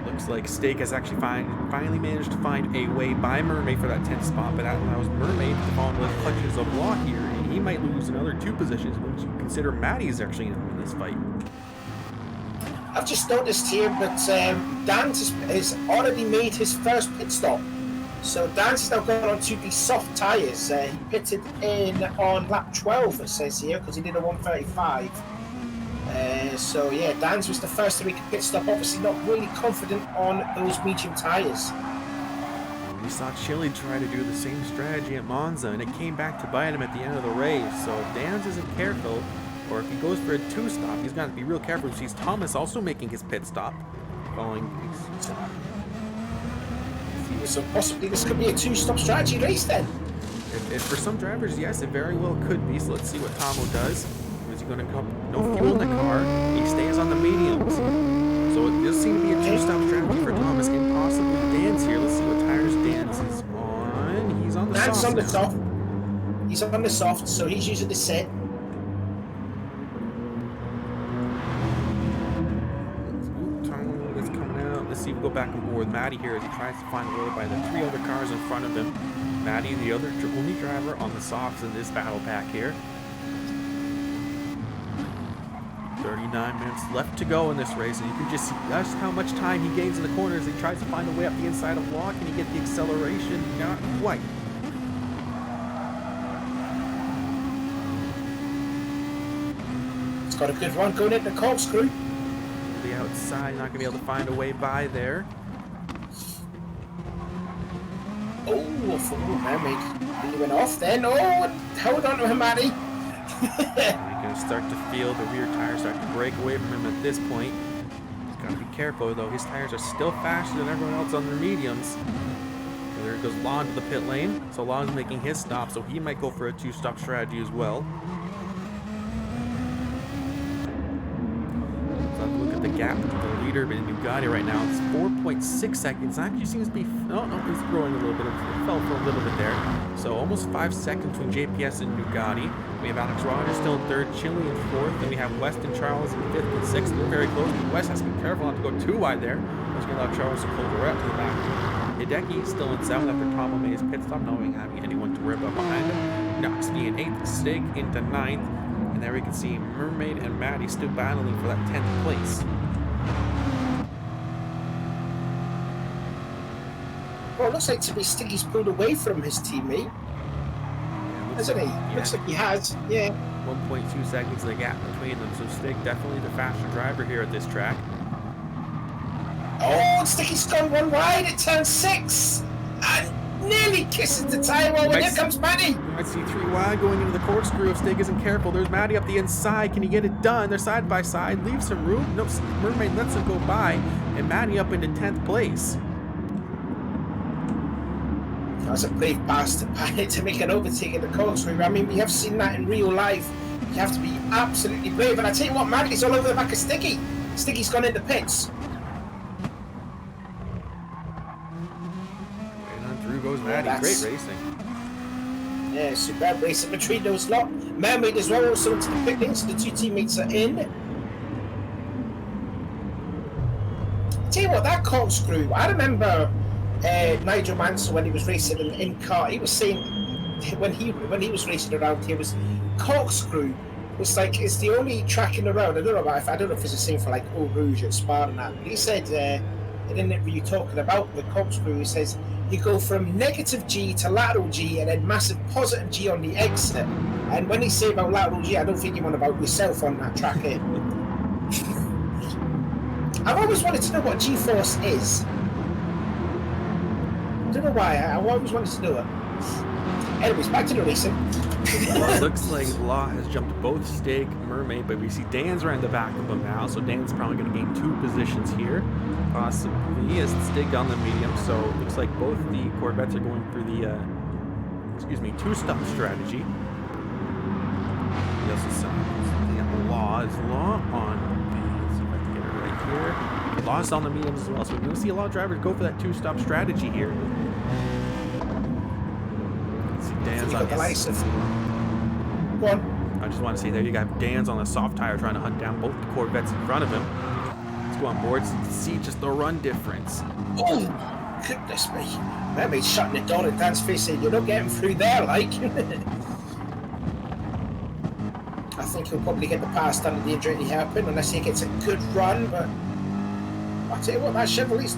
Looks like Stig has actually finally managed to find a way by Mermaid for that 10th spot, but that allows Mermaid to fall into the clutches of Law here, and he might lose another 2 positions once you consider Maddie's actually in this fight. I've just noticed here that Dan has already made his first pit stop. So Dan's now gone on to the soft tyres. He pitted in on lap 12, it says here, because he did a 135. So yeah, Dan's was the first to make a pit stop. Obviously not really confident on those medium tyres. We saw Chile try to do the same strategy at Monza, and it came back to bite him at the end of the race. So if Dan isn't careful, or if he goes for a 2-stop, he's got to be real careful. He sees Thomas also making his pit stop, following his So possibly this could be a 2-stop strategy race then. If for some drivers, yes, it very well could be. So let's see what Tomo does. Is he going to come? No fuel in the car. He stays on the mediums. So it does seem to be a 2-stop strategy for Thomas and possibly Dan's here. Let's see what tires Dan's is on. He's on the soft. Dan's on the soft. He's on the soft, so he's using the set. see if we go back and forth with Matty here as he tries to find a way by the 3 other cars in front of him. Matty, the only driver on the softs in this battle pack here. 39 minutes left to go in this race, and you can just see just how much time he gains in the corners. He tries to find a way up the inside of Law. Can he get the acceleration? Not quite. It's got a good run going into corkscrew. The outside, not going to be able to find a way by there. Oh, Mermaid. He went off then. Oh, hold on to him, Matty. He's going to start to feel the rear tires start to break away from him at this point. He's got to be careful, though. His tires are still faster than everyone else on their mediums. And there goes Law into the pit lane. So Law's making his stop, so he might go for a 2-stop strategy as well. Look at the gap with the leader in Bugatti right now. It's 4.6 seconds. Actually seems to be... No, he's growing a little bit. It fell for a little bit there. So almost 5 seconds between JPS and Bugatti. We have Alex Rogers still in 3rd, Chile in 4th. Then we have West and Charles in 5th and 6th. They're very close. West has to be careful not to go too wide there. That's going to allow Charles to pull right up to the back. Hideki is still in 7th after Tom made his pit stop, not having anyone to worry about behind him. Knox in 8th, Stig into 9th. And there we can see Mermaid and Matty still battling for that 10th place. Well, it looks like to be Stiggy's pulled away from his teammate. Yeah, Hasn't he? Yeah. Looks like he has, yeah. 1.2 seconds the gap between them. So Stig definitely the faster driver here at this track. Oh, Stiggy's gone one wide at turn 6. And nearly kisses the tire wall. And here comes Matty. You might see 3 wide going into the corkscrew if Stig isn't careful. There's Matty up the inside. Can he get it done? They're side by side. Leave some room. Nope, Mermaid lets him go by. And Matty up into 10th place. That's a brave bastard to make an overtake in the corkscrew. I mean, we have seen that in real life. You have to be absolutely brave. And I tell you what, Matty's all over the back of Stiggy. Stiggy's gone into pits. Through goes Matty. Great racing. Yeah, superb racing between those lot. Mermaid as well, also into the pit lane, so the 2 teammates are in. I tell you what, that corkscrew, I remember Nigel Mansell when he was racing in car, he was saying when he was racing around here, was corkscrew was like it's the only track in the road. I don't know if it's the same for like Eau Rouge at Spa and that. But he said in an interview talking about the corkscrew, he says you go from negative G to lateral G and then massive positive G on the exit. And when he say about lateral G, I don't think you want about yourself on that track here. I've always wanted to know what G-force is. I don't know why, I always wanted to know it. Anyways, back to the racing. Well, it looks like Law has jumped both Stig, Mermaid, but we see Dan's right in the back of him now, so Dan's probably going to gain 2 positions here. Possibly. He has Stig on the medium, so it looks like both the Corvettes are going for the, 2-stop strategy. He also saw Law is Law on the, let's see if I can get it right here. Law's on the mediums as well, so we're going to see a lot of drivers go for that 2-stop strategy here. Let's see Dan's on the license. Go on. I just want to see there you got Dan's on the soft tire trying to hunt down both the Corvettes in front of him. Let's go on board to see just the run difference. Oh, goodness me. Mermaid's shutting the door in Dan's face saying, you're not getting through there, like. I think he'll probably get the pass done at the injury happen unless he gets a good run, but I'll tell you what, that Chevrolet's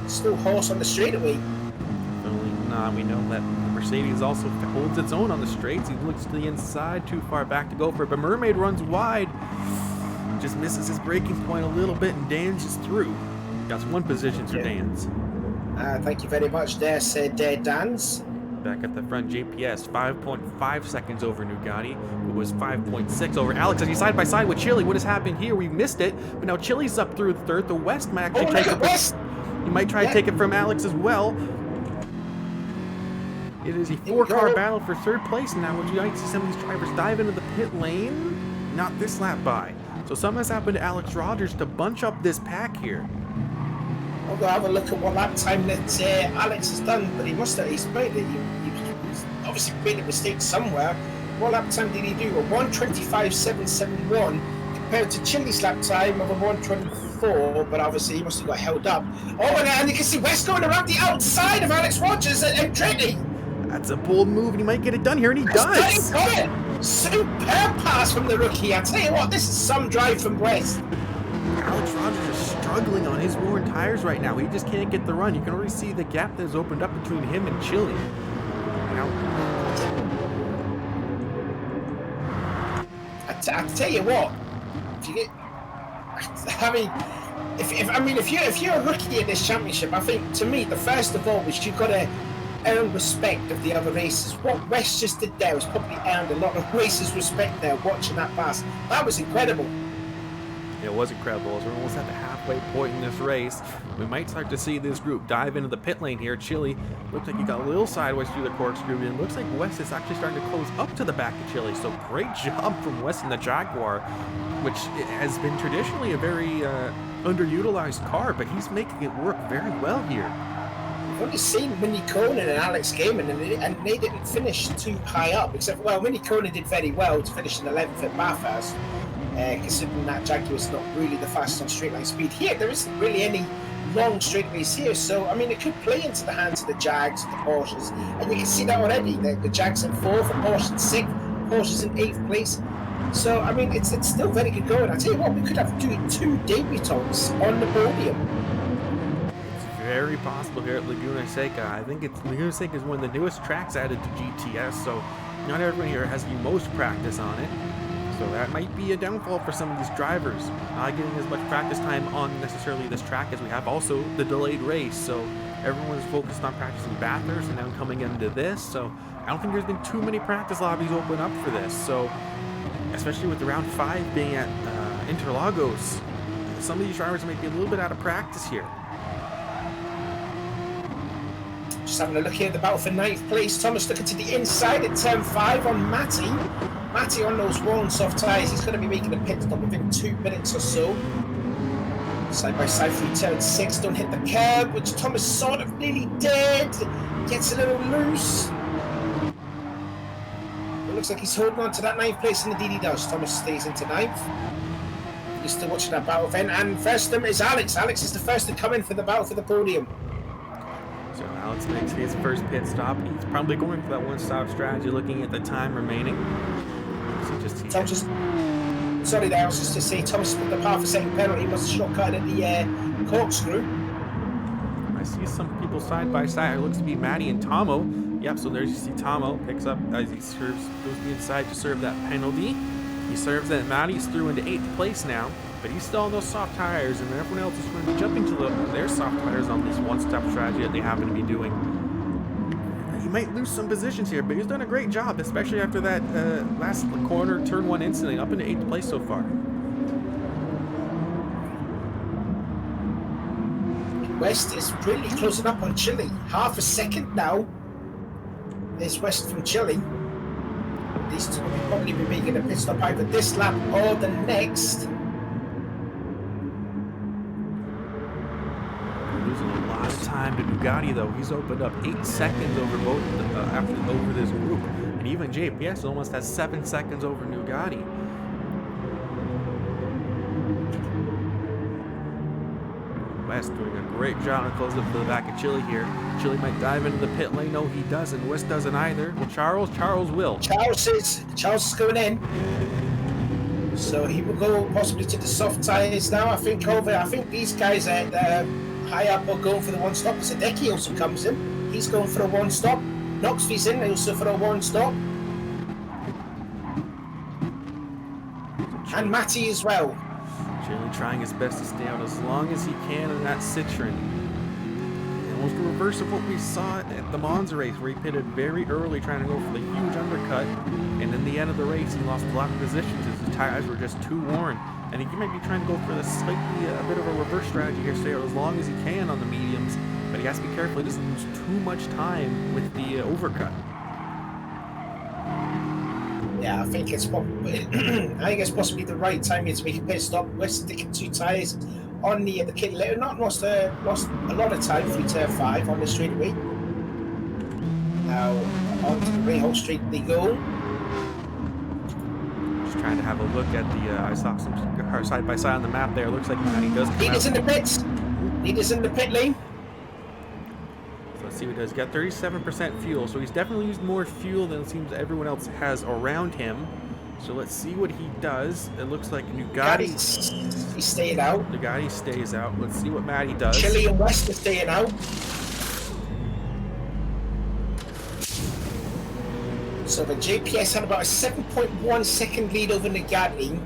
still horse on the straightaway. Definitely not. We know that the Mercedes also holds its own on the straights. He looks to the inside, too far back to go for it, but Mermaid runs wide. Just misses his braking point a little bit, and Dan's just through. That's 1 position for Dan's. Thank you very much there, said Dan's. Back at the front, JPS 5.5 seconds over Nugatti, who was 5.6 over Alex. As he's side by side with Chile, what has happened here? We missed it, but now Chile's up through the 3rd. The West might actually take it. He might try to take it from Alex as well. It is a 4-car battle for 3rd place now. Would you like to see some of these drivers dive into the pit lane? Not this lap by. So something has happened to Alex Rogers to bunch up this pack here. I'll go have a look at what lap time that Alex has done, but he must have, he's made it. He's obviously made a mistake somewhere. What lap time did he do? A 1:25.771 compared to Chile's lap time of a 1:24. 4, but obviously he must have got held up. Oh, and you can see West going around the outside of Alex Rogers and Andretti. That's a bold move, and he might get it done here, and he does. He got it. Superb pass from the rookie. I tell you what, this is some drive from West. Alex Rogers is struggling on his worn tires right now. He just can't get the run. You can already see the gap that has opened up between him and Chile. I tell you what, if you're a rookie in this championship, I think to me the first of all is you've got to earn respect of the other races. What West just did there was probably earned a lot of racers' respect there. Watching that pass, that was incredible. It was incredible. As we're almost at the halfway point in this race, we might start to see this group dive into the pit lane here. Chile looks like he got a little sideways through the corkscrew, and it looks like West is actually starting to close up to the back of Chile. So great job from West in the Jaguar, which has been traditionally a very underutilized car, but he's making it work very well here. I've only seen Winnie Conan and Alex Gaiman, and they didn't finish too high up, except, well, Winnie Conan did very well to finish in 11th at Bathurst. Considering that Jaguar is not really the fastest on straight line speed here, there isn't really any long straight race here. So I mean, it could play into the hands of the Jags, the Porsches, and you can see that already. The Jags in 4th, the Porsche in 6th, Porsche's in 8th place. So I mean, it's still very good going. I tell you what, we could have two debutants on the podium. It's very possible here at Laguna Seca. I think Laguna Seca is one of the newest tracks added to GTS, so not everyone here has the most practice on it. So that might be a downfall for some of these drivers, not getting as much practice time on necessarily this track as we have also the delayed race. So everyone's focused on practicing Bathurst and now coming into this. So I don't think there's been too many practice lobbies open up for this. So especially with the round 5 being at Interlagos, some of these drivers might be a little bit out of practice here. Just having a look here at the battle for 9th place. Thomas looking to the inside at turn 5 on Matty. Matty on those worn soft tyres, he's going to be making a pit stop within 2 minutes or so. Side by side through turn 6, don't hit the curb, which Thomas sort of nearly did. Gets a little loose. It looks like he's holding on to that 9th place in the DD Dodge. Thomas stays into 9th. You're still watching that battle event, and first of them is Alex. Alex is the first to come in for the battle for the podium. So Alex makes his first pit stop. He's probably going for that one-stop strategy, looking at the time remaining. Sorry there, I was just to say Thomas put the path for second penalty, must have shortcut at the corkscrew. I see some people side by side. It looks to be Matty and Tomo. Yep, so there you see Tomo picks up as he goes to the inside to serve that penalty. He serves that. Matty's through into 8th place now, but he's still on those soft tires, and everyone else is going to be jumping to their soft tires on this one-stop strategy that they happen to be doing. He might lose some positions here, but he's done a great job, especially after that last corner, turn 1 incident, up into 8th place so far. West is really closing up on Chile. Half a second now. There's West from Chile. These two will probably be making a pit stop either this lap or the next. Losing a lot of time to Bugatti though. He's opened up 8 seconds over both over this group, and even JPS almost has 7 seconds over Bugatti. West doing a great job to close up to the back of Chile here. Chile might dive into the pit lane. No, he doesn't. West doesn't either. Well, Charles will. Charles is going in. So he will go possibly to the soft tyres now. I think these guys at high up are going for the one stop. Sadecki also comes in. He's going for a one stop. Knoxville's in also for a one stop. And Matty as well. Chile trying his best to stay out as long as he can in that Citroen. Almost the reverse of what we saw at the Monza race, where he pitted very early trying to go for the huge undercut, and in the end of the race he lost a lot of positions as his tires were just too worn. And he might be trying to go for the slightly a bit of a reverse strategy here, stay out as long as he can on the mediums, but he has to be careful he doesn't lose too much time with the overcut. Yeah, I think it's possibly the right time here to make a pit stop. West sticking 2 tyres on the kit litter. Not lost a lot of time through turn 5 on the straightaway. Now onto the Rahal straight they go. Just trying to have a look at the. I saw some side by side on the map there. Looks like he does come Leaders out. in the pits. Leaders in the pit lane. So let's see what he does. He's got 37% fuel, so he's definitely used more fuel than it seems everyone else has around him. So let's see what he does. It looks like Nugatti. He stayed out. Nugatti stays out. Let's see what Matty does. Chile and West are staying out. So the JPS had about a 7.1 second lead over Nugatti.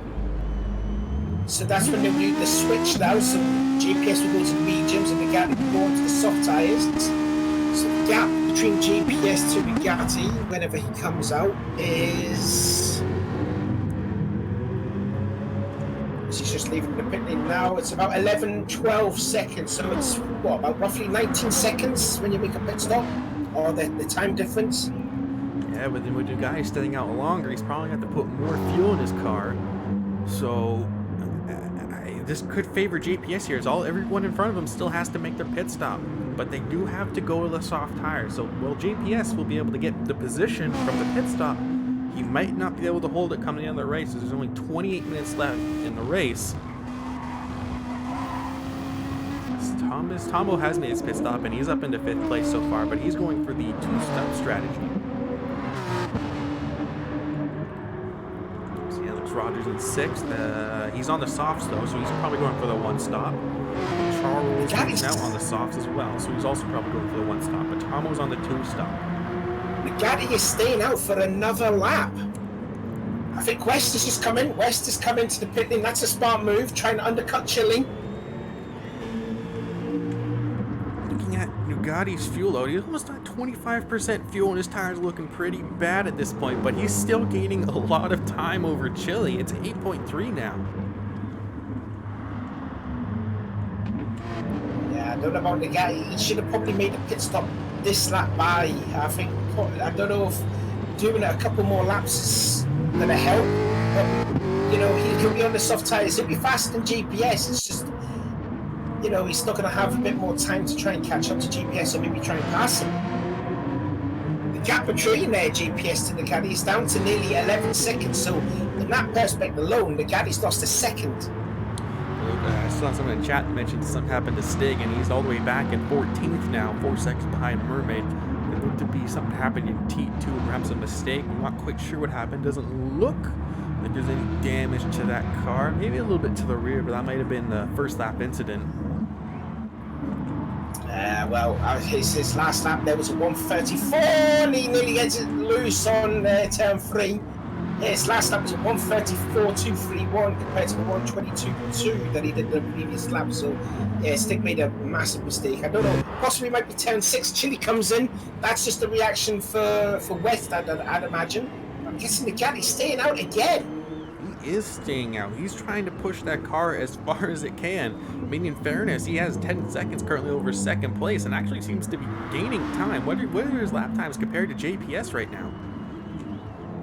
So that's when they do the switch now. So JPS will go to the mediums and Nugatti will go on to the soft tyres. So the gap between JPS to Nugatti, whenever he comes out, is... He's just leaving the pit lane now. It's about 11-12 seconds. So it's, what, about roughly 19 seconds when you make a pit stop? Or the time difference? Yeah, but then with Nugatti staying out longer, he's probably got to put more fuel in his car. So this could favor JPS here. Everyone in front of him still has to make their pit stop, but they do have to go to the soft tires. So while JPS will be able to get the position from the pit stop, he might not be able to hold it coming in the race. There's only 28 minutes left in the race. Tombo has made his pit stop and he's up into 5th place so far, but he's going for the 2-stop strategy. See Alex Rogers in 6th. He's on the softs though, so he's probably going for the 1-stop. Charles is now on the softs as well, so he's also probably going for the 1-stop, but Tombo's on the 2-stop. Nugatti is staying out for another lap. I think West has just come in. West has come into the pit lane. That's a smart move, trying to undercut Chile. Looking at Nugatti's fuel load, he's almost at 25% fuel and his tire's looking pretty bad at this point, but he's still gaining a lot of time over Chile. It's 8.3 now. Yeah, I don't know about Nugatti. He should have probably made a pit stop this lap by. I don't know if doing it a couple more laps is going to help, but you know, he'll be on the soft tyres. He'll be faster than GPS. It's just, you know, he's not going to have a bit more time to try and catch up to GPS or maybe try and pass him. The gap between GPS to Nugatti is down to nearly 11 seconds, so in that perspective alone, Nugatti's lost a second. I saw someone in chat mention something happened to Stig, and he's all the way back in 14th now, 4 seconds behind Mermaid. It looked to be something happened in T2, perhaps a mistake. I'm not quite sure what happened. Doesn't look like there's any damage to that car. Maybe a little bit to the rear, but that might have been the first lap incident. Well, his last lap there was a 134, and he nearly gets it loose on turn 3. His last lap was a 134.231 compared to the 122.2 that he did the previous lap. So, yeah, Stig made a massive mistake. I don't know. Possibly might be turn 6. Chile comes in. That's just a reaction for West, I'd imagine. I'm guessing Nugatti's staying out again. He is staying out. He's trying to push that car as far as it can. I mean, in fairness, he has 10 seconds currently over 2nd place and actually seems to be gaining time. What are his lap times compared to JPS right now?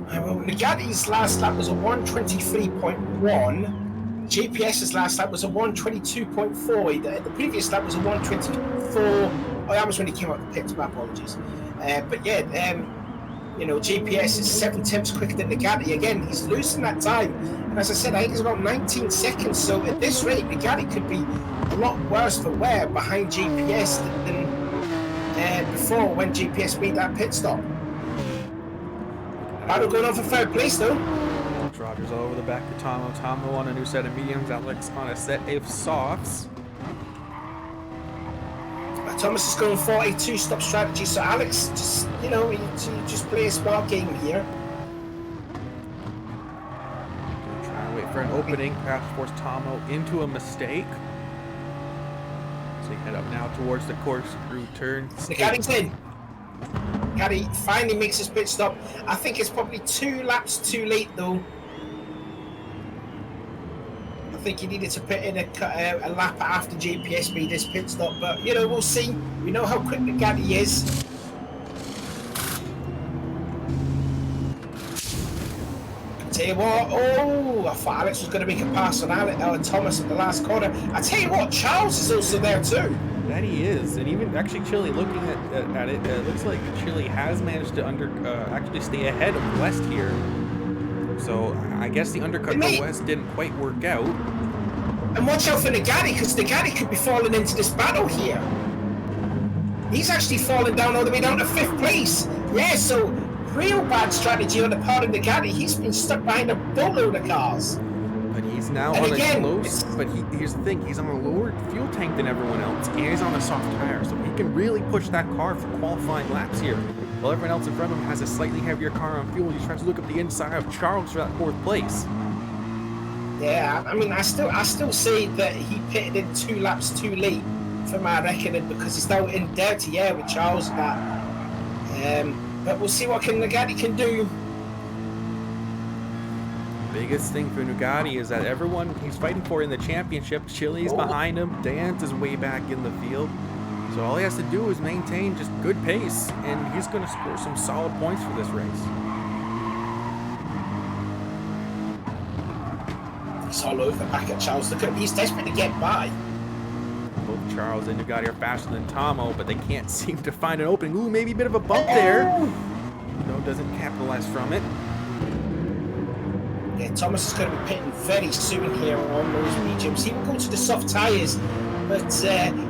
Well, Nugatti's last lap was a 123.1. JPS's last lap was a 122.4. The previous lap was a 124. Oh, that was when he came out of the pits. My apologies. But yeah, you know, JPS is 7 tenths quicker than Nugatti. Again, he's losing that time. And as I said, I think it's about 19 seconds. So at this rate, Nugatti could be a lot worse for wear behind JPS than before when JPS made that pit stop. Battle going on for 3rd place though. Rogers all over the back to Tomo. Tomo on a new set of mediums. Alex on a set of softs. Thomas is going for a 2-stop strategy, so Alex just, you know, you just play a smart game here. Trying to wait for an opening, perhaps force Tomo into a mistake. So he head up now towards the corkscrew turn. Nugatti's in. Nugatti finally makes his pit stop. I think it's probably 2 laps too late though. I think he needed to put in a lap after JPS made his pit stop, but you know, we'll see. We know how quick Nugatti is. Tell you what, oh, I thought Alex was going to make a pass on Thomas at the last corner. I tell you what, Charles is also there too. That he is, and even actually Chile, looking at it, looks like Chile has managed to actually stay ahead of West here. So I guess the undercut for West didn't quite work out. And watch out for Nagati, because Nagati could be falling into this battle here. He's actually fallen down all the way down to 5th place. Yeah, so real bad strategy on the part of Nagati. He's been stuck behind a boatload of cars. But he's now on a close. But here's the thing: he's on a lower fuel tank than everyone else, and he's on a soft tire, so he can really push that car for qualifying laps here. While everyone else in front of him has a slightly heavier car on fuel, he's trying to look up the inside of Charles for that 4th place. Yeah, I mean, I still say that he pitted in 2 laps too late for my reckoning, because he's now in dirty air with Charles and that. But we'll see what Nagati can do. Biggest thing for Nugatti is that everyone he's fighting for in the championship, Chili's behind him, Dan's is way back in the field. So all he has to do is maintain just good pace, and he's going to score some solid points for this race. It's all over back at Charles. Look at him, he's desperate to get by. Both Charles and Nugatti are faster than Tomo, but they can't seem to find an opening. Ooh, maybe a bit of a bump there. No, doesn't capitalize from it. Yeah, Thomas is going to be pitting very soon here on those mediums. He will go to the soft tyres, but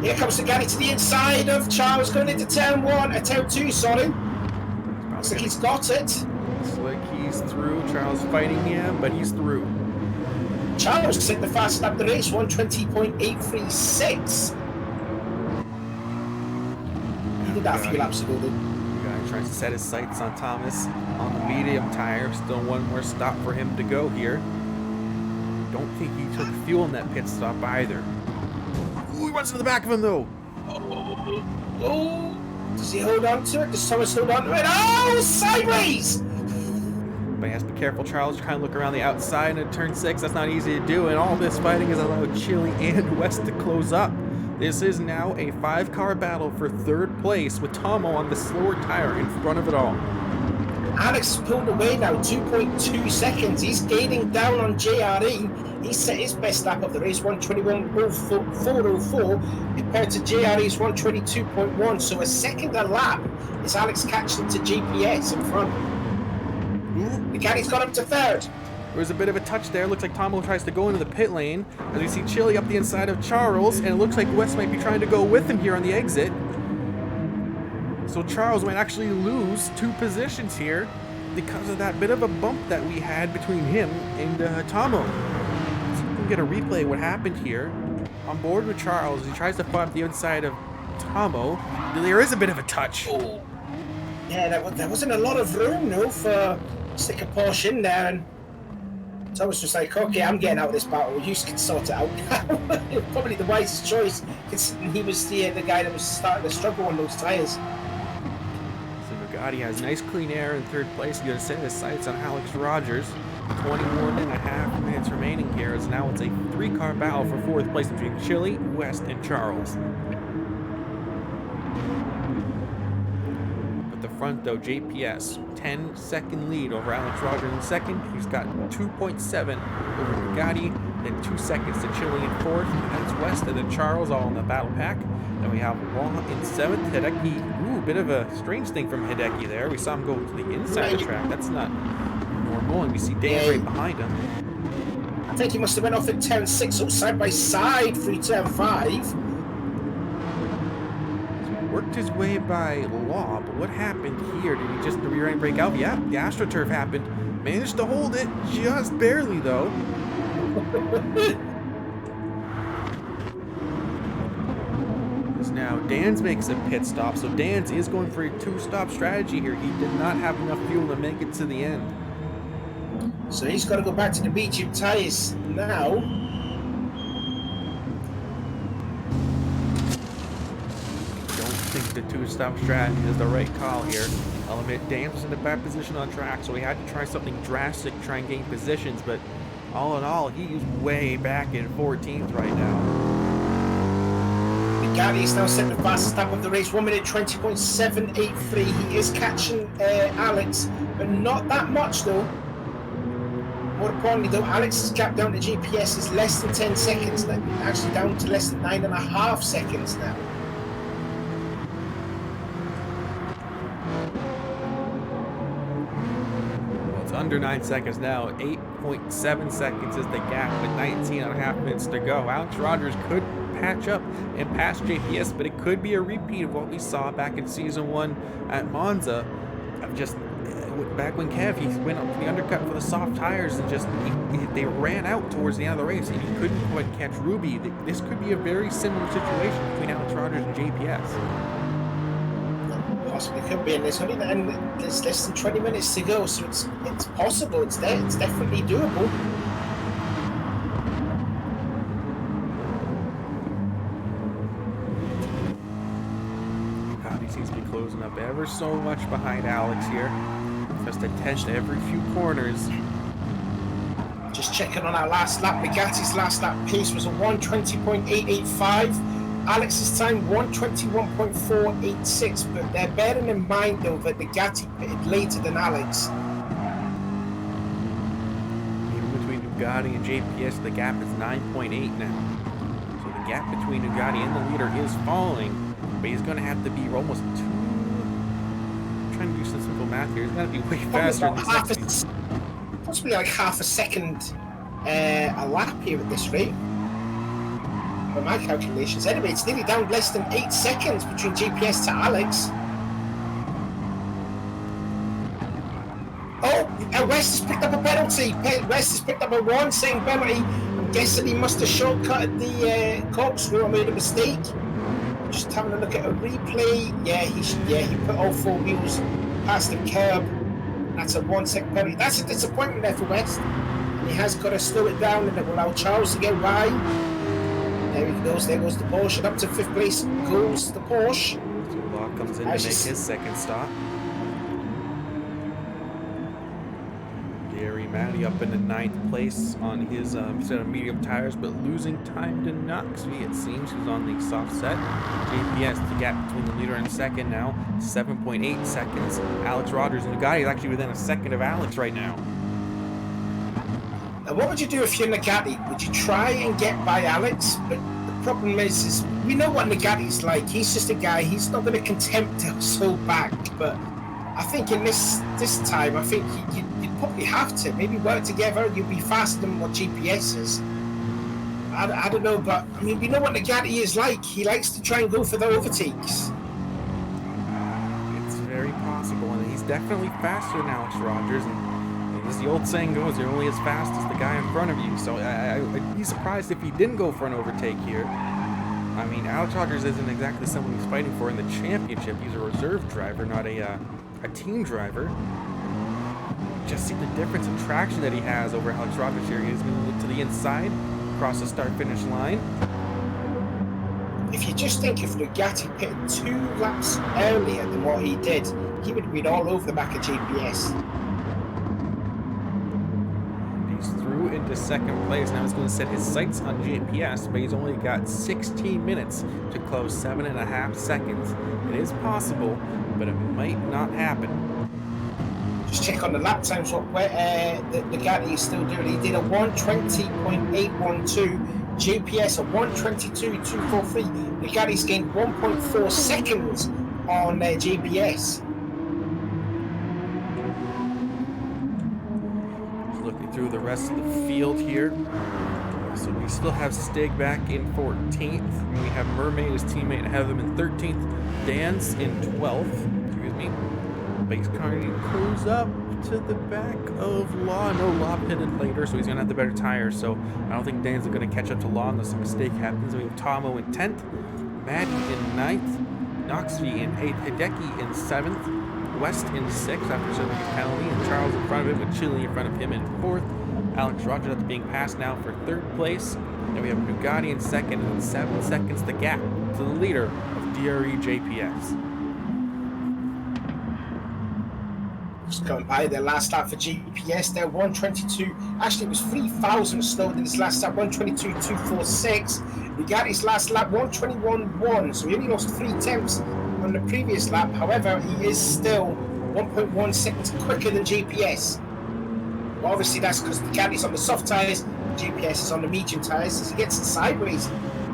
here comes Nagati to the inside of Charles, going into turn 1, turn 2, sorry. Looks like he's got it. Looks like he's through. Charles fighting him, but he's through. Charles set the fast lap of the race, 120.836. He did that a few laps ago, though. Tries to set his sights on Thomas on the medium tire. Still one more stop for him to go here. Don't think he took fuel in that pit stop either. Ooh, he runs to the back of him though. Oh, does he hold on to it? Does Thomas hold on to it? Oh, sideways! But he has to be careful. Charles trying to look around the outside in turn 6. That's not easy to do, and all this fighting has allowed Chile and West to close up. This is now a 5-car battle for 3rd place with Tomo on the slower tire in front of it all. Alex pulled away now, 2.2 seconds. He's gaining down on JRE. He set his best lap of the race, 121.404, compared to JRE's 122.1. So a second a lap is Alex catching to GPS in front. Nagati's got up to 3rd. There was a bit of a touch there. Looks like Tomo tries to go into the pit lane. As we see Chile up the inside of Charles, and it looks like West might be trying to go with him here on the exit. So Charles might actually lose 2 positions here because of that bit of a bump that we had between him and Tomo. So we can get a replay of what happened here. On board with Charles, he tries to fight up the inside of Tomo. There is a bit of a touch. Oh. Yeah, there wasn't a lot of room, though, for stick a Porsche in there, and Thomas was like, okay, I'm getting out of this battle. You can sort it out. Probably the wisest choice, considering he was the guy that was starting to struggle on those tyres. So Nugatti has nice clean air in 3rd place. He's going to set his sights on Alex Rogers. 21.5 minutes remaining here, as now it's a 3-car battle for 4th place between Chile, West, and Charles. The front though, JPS 10-second lead over Alex Rogers in 2nd. He's got 2.7 over Nugatti, then 2 seconds to Chile in 4th. That's West, and then Charles all in the battle pack. Then we have Wong in 7th. Hideki, ooh, bit of a strange thing from Hideki there. We saw him go to the inside of the track. That's not normal, and we see Dan right behind him. I think he must have went off at turn 6, all side by side through turn 5. Worked his way by Law, but what happened here? Did he just the rear end break out? Yeah, the AstroTurf happened. Managed to hold it, just barely though. Now Dan's makes a pit stop, so Dan's is going for a 2-stop strategy here. He did not have enough fuel to make it to the end. So he's got to go back to the medium tyres now. I think the 2-stop strategy is the right call here. I'll admit Dan was in a bad position on track, so he had to try something drastic to try and gain positions, but all in all, he's way back in 14th right now. Nagati is now set the fastest lap of the race, 1:20.783. He is catching Alex, but not that much though. More importantly though, Alex's gap down to GPS is less than 10 seconds now, actually down to less than 9.5 seconds now. under 9 seconds now. 8.7 seconds is the gap with 19.5 minutes to go. Alex Rogers could patch up and pass JPS, but it could be a repeat of what we saw back in Season 1 at Monza. Just back when Kev, he went up to the undercut for the soft tires and just they ran out towards the end of the race and he couldn't quite catch Ruby. This could be a very similar situation between Alex Rogers and JPS. Possibly could be, and there's less than 20 minutes to go, so it's possible. It's there. It's definitely doable. He seems to be closing up ever so much behind Alex here. Just a tenth every few corners. Just checking on our last lap. Bugatti's last lap pace was a 1:20.885. Alex's time 1:21.486. But they're bearing in mind though that Bugatti pitted later than Alex. Even between Bugatti and JPS, the gap is 9.8 now. So the gap between Bugatti and the leader is falling. But he's going to have to be almost two. I'm trying to do some simple math here. He's got to be way faster than possibly like half a second a lap here at this rate. By my calculations. Anyway, it's nearly down less than 8 seconds between GPS to Alex. Oh, West has picked up a penalty. West has picked up a one-second penalty. I'm guessing he must have shortcutted the corkscrew or made a mistake. Just having a look at a replay. Yeah, he put all four wheels past the curb. That's a 1 second penalty. That's a disappointment there for West. And he has got to slow it down and it will allow Charles to get by. There he goes. There goes the Porsche. And up to 5th place goes the Porsche. So Law comes in to make his second stop. Gary Matty up in the 9th place on his set of medium tires, but losing time to Knoxville, it seems, who's on the soft set. JPS, the gap between the leader and second now, 7.8 seconds. Alex Rogers and the guy is actually within a second of Alex right now. Now, what would you do if you're Nagati? Would you try and get by Alex? But the problem is we know what Nagati's like. He's just a guy. He's not going to contempt to hold back. But I think in this time, I think you'd probably have to maybe work together. You'll be faster than what GPS is. I don't know, but I mean, we know what Nagati is like. He likes to try and go for the overtakes. It's very possible, and he's definitely faster than Alex Rogers. And as the old saying goes, you're only as fast as the guy in front of you. So I'd be surprised if he didn't go for an overtake here. I mean, Alex Rogers isn't exactly someone he's fighting for in the championship. He's a reserve driver, not a team driver. Just see the difference in traction that he has over Alex Rogers here. He's going to look to the inside, across the start-finish line. If you just think if Bugatti pitted 2 laps earlier than what he did, he would have been all over the back of GPS. He's through into second place. Now he's going to set his sights on GPS, but he's only got 16 minutes to close 7.5 seconds. It is possible, but it might not happen. Just check on the lap times what the Bugatti is still doing. He did a 1:20.812. GPS a 1:22.243. Bugatti's gained 1.4 seconds on GPS. Looking through the rest of the field here. So we still have Stig back in 14th. We have Mermaid, his teammate, ahead of him in 13th. Dan's in 12th. Excuse me. Base Carney goes up to the back of Law. No, Law pitted later, so he's going to have the better tires. So I don't think Dan's going to catch up to Law unless a mistake happens. We have Tomo in 10th. Maddie in 9th. Knoxville in 8th. Hideki in 7th. West in 6th after serving his penalty. And Charles in front of him with Chile in front of him in 4th. Alex Rogers after being passed now for 3rd place. Then we have Bugatti in 2nd, and then 7 seconds the gap to the leader of DRE JPS. Just going by their last lap for GPS, they're 1:22. Actually, it was 3,000 slower than his last lap, 1:22.246. Bugatti's last lap, 1:21.1. So he only lost 3 tenths on the previous lap. However, he is still 1.1 seconds quicker than GPS. Well, obviously, that's because Bugatti's on the soft tyres, GPS is on the medium tyres, as he gets sideways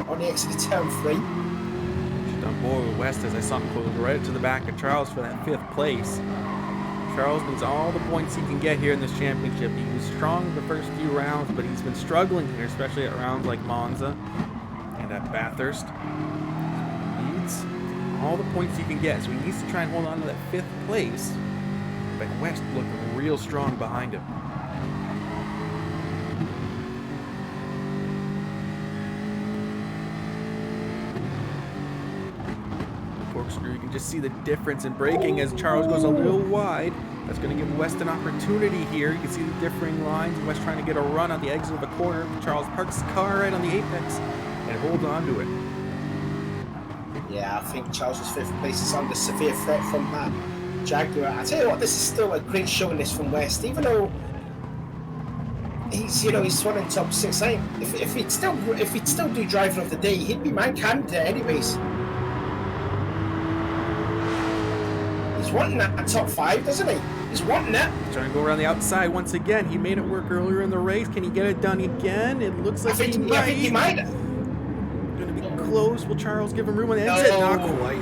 on the exit of turn 3. Just on board with West as I saw him close right to the back of Charles for that 5th place. Charles needs all the points he can get here in this championship. He was strong the first few rounds, but he's been struggling here, especially at rounds like Monza and at Bathurst. He needs all the points he can get, so he needs to try and hold on to that 5th place. But West looking real strong behind him. Corkscrew, you can just see the difference in braking as Charles goes a little wide. That's going to give West an opportunity here. You can see the differing lines. West trying to get a run on the exit of the corner. Charles parks his car right on the apex and holds on to it. Yeah, I think Charles's 5th place is under severe threat from that Jaguar. I tell you what, this is still a great showing this from West, even though he's running top 6. If he'd still do driver of the day, he'd be my candidate anyways. He's wanting that top 5, doesn't he? He's wanting it. Trying to go around the outside once again. He made it work earlier in the race. Can he get it done again? It looks like he might. I think he might. Going to be close. Will Charles give him room on the exit? Not quite.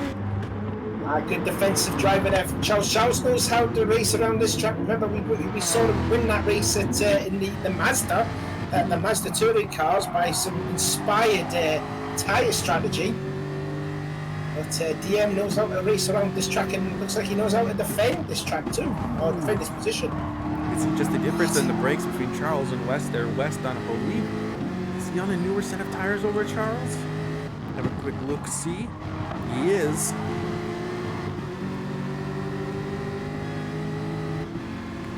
Good defensive driver there from Charles. Charles knows how to race around this track. Remember, we saw him win that race at, in the Mazda touring cars by some inspired tyre strategy. But DM knows how to race around this track, and it looks like he knows how to defend this track too, or defend this position. It's just the difference in the brakes between Charles and West there. West on a believe. Is he on a newer set of tires over Charles? Have a quick look-see. He is.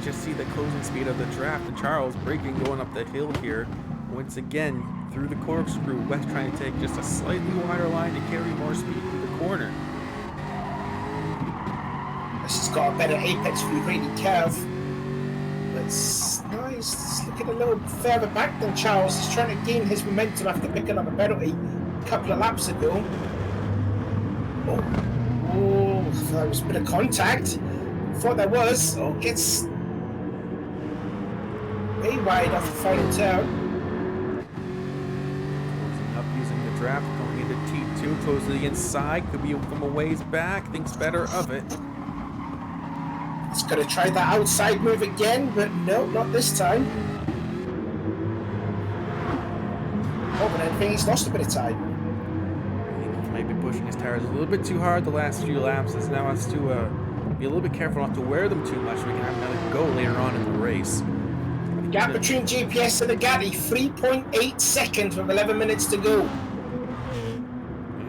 Just see the closing speed of the draft, and Charles braking going up the hill here. Once again, through the corkscrew, West trying to take just a slightly wider line to carry more speed through the corner. This has got a better apex for the gradient curve. But he's looking a little further back than Charles. He's trying to gain his momentum after picking up a penalty a couple of laps ago. Oh, that was a bit of contact. Thought there was. Oh, gets way wide off the final turn. Up using the draft, going into T2, close to the inside, could be from a ways back, thinks better of it. He's going to try that outside move again, but no, not this time. Oh, but I think he's lost a bit of time. I think he might be pushing his tires a little bit too hard the last few laps, as now has to be a little bit careful not to wear them too much so we can have another go later on in the race. Gap between GPS and the Gatti, 3.8 seconds with 11 minutes to go.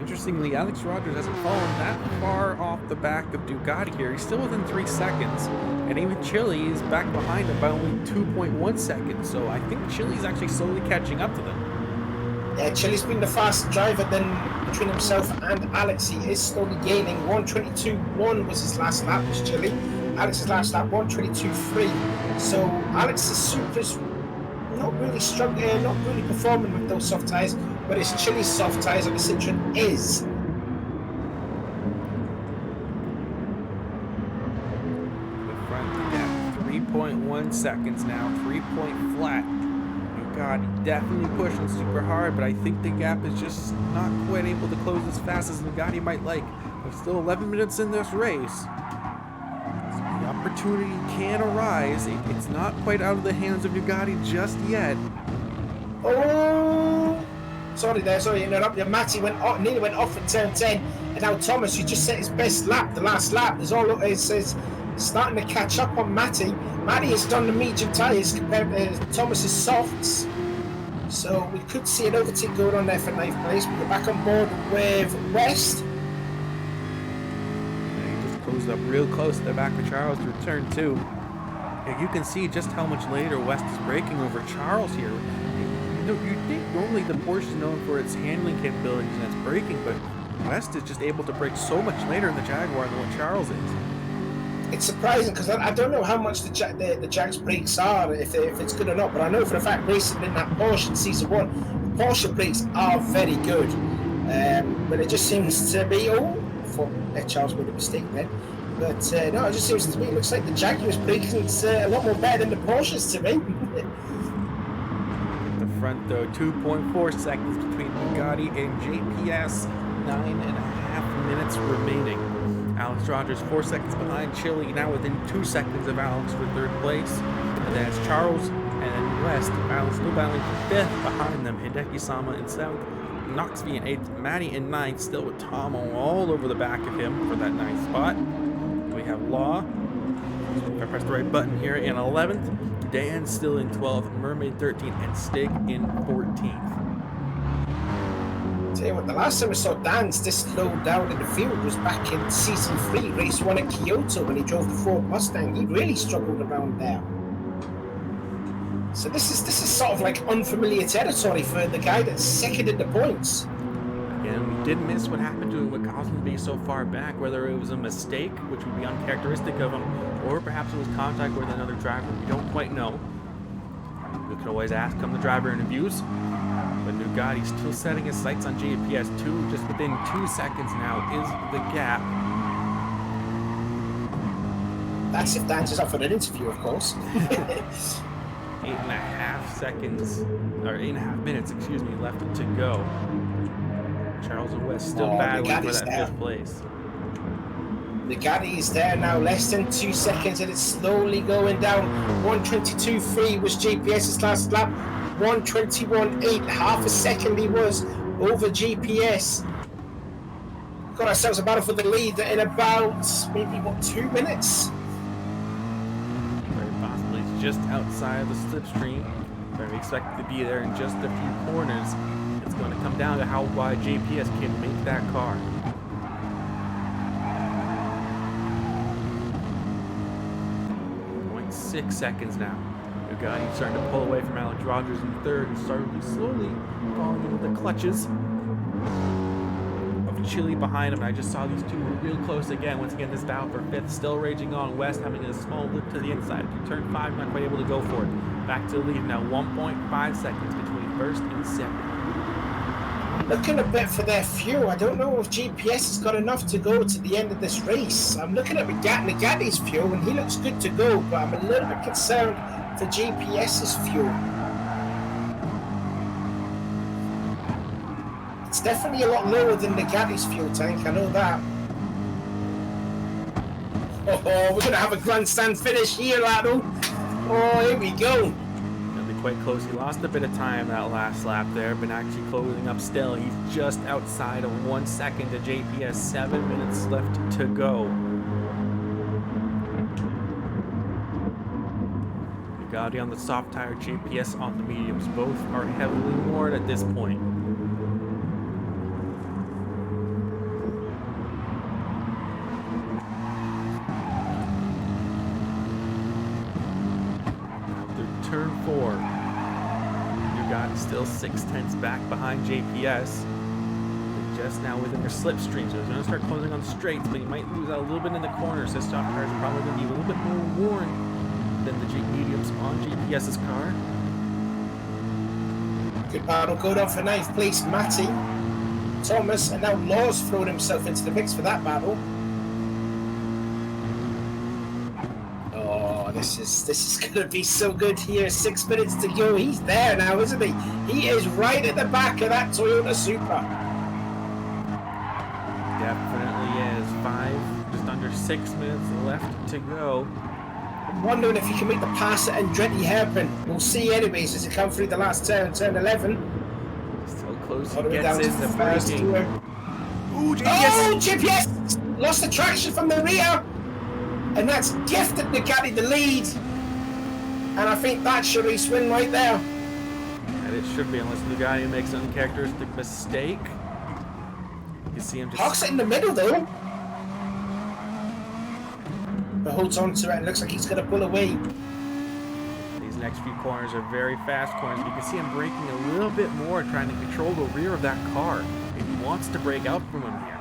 Interestingly, Alex Rogers hasn't fallen that far off the back of Ducati here. He's still within 3 seconds. And even Chile is back behind him by only 2.1 seconds. So I think Chile's actually slowly catching up to them. Yeah, Chile's been the fastest driver then between himself and Alex. He is slowly gaining. 1:22.1 was his last lap, was Chile. Alex's last lap, 1:22.3. So Alex is not really struggling, not really performing with those soft tyres, but it's Chile's soft tyres on the Citroen is. The front gap, 3.1 seconds now, 3-point flat. Ducati definitely pushing super hard, but I think the gap is just not quite able to close as fast as Ducati might like. There's still 11 minutes in this race. The opportunity can arise. It's not quite out of the hands of Ducati just yet. Oh, sorry to interrupt you. Matty nearly went off at turn 10, and now Thomas, who just set his best lap, the last lap, is starting to catch up on Matty. Matty has done the medium tyres compared to Thomas's softs, so we could see an overtake going on there for 9th place. We're back on board with West. Closed up real close to the back of Charles through turn 2. You can see just how much later West is braking over Charles here. You'd think normally the Porsche is known for its handling capabilities and its braking, but West is just able to brake so much later in the Jaguar than what Charles is. It's surprising because I don't know how much the Jag's brakes are, if it's good or not, but I know for a fact racing in that Porsche in Season 1, the Porsche brakes are very good. But it just seems to be, Charles made a mistake then. But no, it just seems to me, it looks like the Jaguar's braking is a lot more better than the Porsches to me. The front though, 2.4 seconds between Bugatti and JPS, 9.5 minutes remaining. Alex Rogers 4 seconds behind Chili, now within 2 seconds of Alex for third place. And then it's Charles and then West still battling for 5th behind them. Hideki Sama in 7th, Knoxville in 8th, Matty in 9th, still with Tomo all over the back of him for that 9th spot. We have Law, if I press the right button here, in 11th, Dan still in 12th, Mermaid 13th, and Stig in 14th. Tell you what, the last time we saw Dan's this low down in the field was back in season 3, race 1 at Kyoto when he drove the Ford Mustang. He really struggled around there. So this is sort of like unfamiliar territory for the guy that's second in the points. Again, we did miss what happened to him with Cosman so far back, whether it was a mistake, which would be uncharacteristic of him, or perhaps it was contact with another driver. We don't quite know. We could always ask him the driver interviews. But Nugati's still setting his sights on GPS 2, just within 2 seconds now is the gap. That's if Dan's is up for an interview, of course. 8.5 seconds, or 8.5 minutes, excuse me, left to go. Charles and West still battling for that 5th place. Nugati is there now, less than 2 seconds, and it's slowly going down. 1:22.3 was GPS's last lap. 1:21.8, half a second he was over GPS. Got ourselves a battle for the lead in about maybe 2 minutes. Very possibly it's just outside of the slipstream. Very expected to be there in just a few corners. It's going to come down to how wide GPS can make that car. 0.6 seconds now. Nugati starting to pull away from Alex Rogers in 3rd and starting slowly falling into the clutches of Chili behind him. I just saw these two real close again. Once again, this battle for 5th still raging on. West having a small lip to the inside. Turn 5, not quite able to go for it. Back to the lead now, 1.5 seconds between 1st and 2nd. Looking a bit for their fuel. I don't know if GPS has got enough to go to the end of this race. I'm looking at Nugati's fuel and he looks good to go, but I'm a little bit concerned for GPS's fuel. It's definitely a lot lower than Nugati's fuel tank, I know that. Oh, we're going to have a grandstand finish here, Lado. Oh, here we go. Quite close. He lost a bit of time that last lap there, but actually closing up still. He's just outside of 1 second to GPS, 7 minutes left to go. Nugati on the soft tire, GPS on the mediums. Both are heavily moored at this point. Turn 4. Nugati still 0.6 back behind GPS. They're just now within their slipstream, so he's going to start closing on straights, but he might lose out a little bit in the corners. His soft tires are probably going to be a little bit more worn than the mediums on GPS's car. Good battle going on for 9th place, Matty, Thomas, and now Law's thrown himself into the mix for that battle. This is going to be so good here. 6 minutes to go. He's there now, isn't he? He is right at the back of that Toyota Supra. Definitely is. Just under 6 minutes left to go. I'm wondering if he can make the pass at Andretti hairpin. We'll see anyways as he comes through the last turn 11. Still close. All the He way gets down to in the the first braking. tour. Ooh, GPS! Oh, GPS! Lost the traction from the rear. And that's gifted Nugati the lead. And I think that's your race win right there. And it should be, unless Nugati makes an uncharacteristic mistake. You can see him just... Hawks it in the middle though. But holds on to it and looks like he's going to pull away. These next few corners are very fast corners. You can see him braking a little bit more, trying to control the rear of that car. If he wants to break out from him here.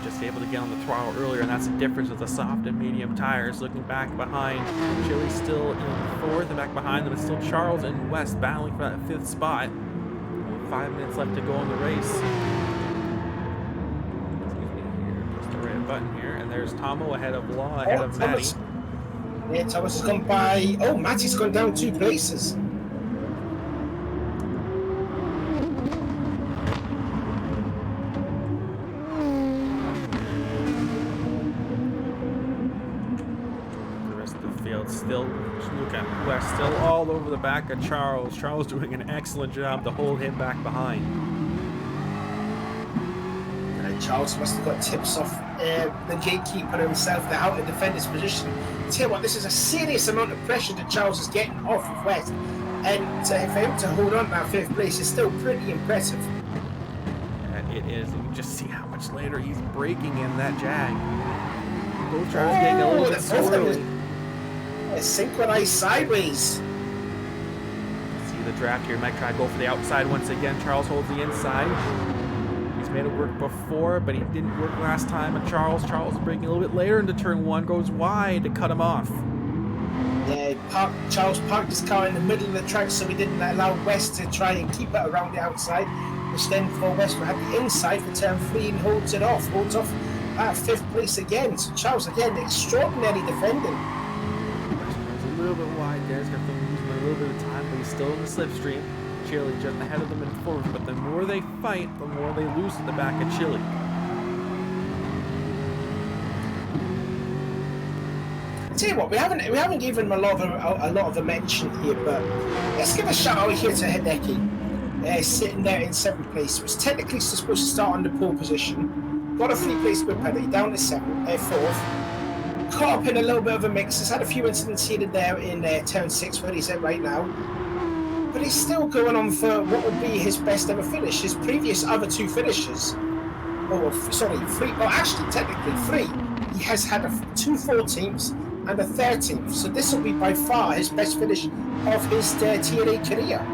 Just able to get on the throttle earlier, and that's the difference with the soft and medium tires. Looking back behind, Chili still in 4th, and back behind them it's still Charles and West battling for that 5th spot. 5 minutes left to go in the race. Excuse me here, press the red button here, and there's Tomo ahead of Law, ahead of Matty. Yeah, Thomas has gone by. Oh, Matty's gone down 2 places. field. Still, look at West, still all over the back of Charles. Charles doing an excellent job to hold him back behind. Charles must have got tips off the gatekeeper himself to how to defend his position. Tell you what, this is a serious amount of pressure that Charles is getting off of West, and for him to hold on to that 5th place is still pretty impressive. It is, and you just see how much later he's breaking in that Jag. Both drivers getting a little bit swirly. Synchronized sideways. See the draft here. Might try to go for the outside once again. Charles holds the inside. He's made it work before, but he didn't work last time. And Charles breaking a little bit later into turn 1, goes wide to cut him off. Yeah, Charles parked his car in the middle of the track so he didn't allow West to try and keep it around the outside, which then for West will have the inside for turn 3 and holds off 5th place again. So Charles again, extraordinary defending. He's a little bit wide there. He's got to lose him a little bit of time, but he's still in the slipstream. Chile just ahead of them in 4th, but the more they fight, the more they lose at the back of Chile. I tell you what, we haven't given him a lot of a mention here, but let's give a shout out here to Hideki, sitting there in 7th place. Was technically supposed to start on the pole position, got a 3-place grid penalty down to 4th, caught up in a little bit of a mix. Has had a few incidents here and there in turn 6 where he's at right now, but he's still going on for what would be his best ever finish. His previous other 2 finishes, actually technically 3. He has had 2 14ths and a 13th, so this will be by far his best finish of his Tier 8 career.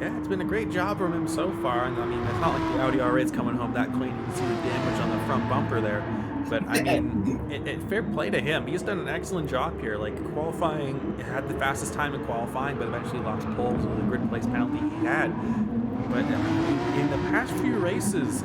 Yeah, it's been a great job from him so far, and I mean, it's not like the Audi R8's coming home that clean. You can see the damage on the front bumper there, but I mean, fair play to him. He's done an excellent job here. Like, qualifying, had the fastest time in qualifying, but eventually lost poles with the grid place penalty he had. But in the past few races,